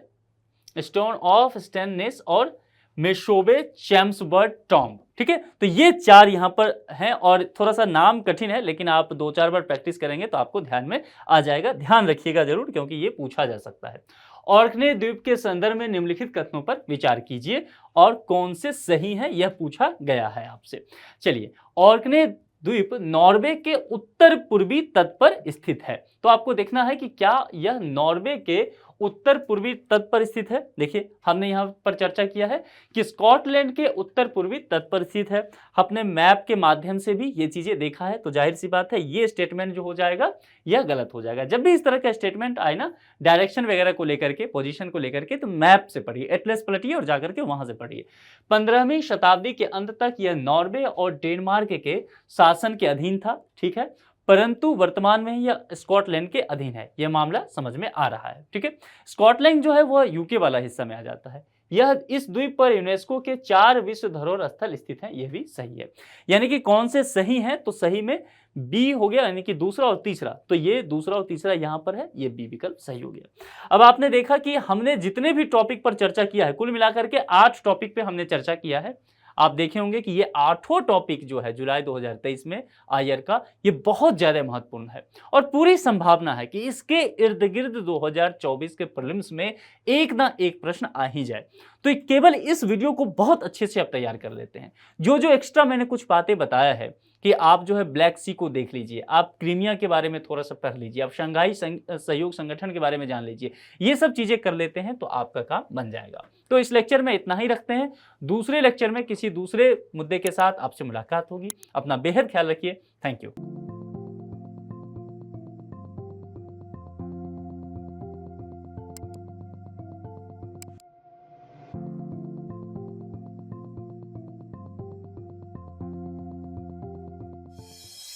स्टोन ऑफ स्टेननेस और मेशोबे चैम्सबर्ग टॉम्ब, ठीक है। तो ये 4 यहाँ पर हैं और थोड़ा सा नाम कठिन है, लेकिन आप 2-4 बार प्रैक्टिस करेंगे तो आपको ध्यान में आ जाएगा। ध्यान रखिएगा जरूर, क्योंकि ये पूछा जा सकता है। ऑर्कने द्वीप के संदर्भ में निम्नलिखित कथनों पर विचार कीजिए और कौन से सही हैं यह पूछा गया है आपसे। चलिए, ऑर्कने द्वीप नॉर्वे के उत्तर पूर्वी तट पर स्थित है। तो आपको देखना है कि क्या यह नॉर्वे के उत्तर पूर्वी तट पर स्थित है। देखिए हमने यहाँ पर चर्चा किया है कि स्कॉटलैंड के उत्तर पूर्वी तट पर स्थित है। अपने मैप के माध्यम से भी ये चीजें देखा है, तो जाहिर सी बात है ये स्टेटमेंट जो हो जाएगा यह गलत हो जाएगा। जब भी इस तरह का स्टेटमेंट आए ना, डायरेक्शन वगैरह को लेकर के, पोजीशन को लेकर के, तो मैप से पढ़िए, एटलस पलटिए और जाकर के वहां से पढ़िए। 15वीं शताब्दी के अंत तक यह नॉर्वे और डेनमार्क के शासन के अधीन था, ठीक है, परंतु वर्तमान में यह स्कॉटलैंड के अधीन है। यह मामला समझ में आ रहा है, ठीक है। स्कॉटलैंड जो है वह यूके वाला हिस्सा में आ जाता है। यह इस द्वीप पर यूनेस्को के 4 विश्व धरोहर स्थल स्थित हैं, यह भी सही है। यानी कि कौन से सही हैं, तो सही में बी हो गया, यानी कि दूसरा और तीसरा, तो ये दूसरा और तीसरा यहां पर है, ये बी विकल्प सही हो गया। अब आपने देखा कि हमने जितने भी टॉपिक पर चर्चा किया है, कुल मिलाकर के 8 टॉपिक पे हमने चर्चा किया है। आप देखे होंगे कि ये 8वां टॉपिक जो है जुलाई 2023 में आयर का, ये बहुत ज्यादा महत्वपूर्ण है और पूरी संभावना है कि इसके इर्द गिर्द 2024 के प्रीलिम्स में एक ना एक प्रश्न आ ही जाए। तो केवल इस वीडियो को बहुत अच्छे से आप तैयार कर लेते हैं। जो जो एक्स्ट्रा मैंने कुछ बातें बताया है कि आप जो है ब्लैक सी को देख लीजिए, आप क्रीमिया के बारे में थोड़ा सा पढ़ लीजिए, आप शंघाई सहयोग संगठन के बारे में जान लीजिए, ये सब चीजें कर लेते हैं तो आपका काम बन जाएगा। तो इस लेक्चर में इतना ही रखते हैं। दूसरे लेक्चर में किसी दूसरे मुद्दे के साथ आपसे मुलाकात होगी। अपना बेहद ख्याल रखिए। Thank you.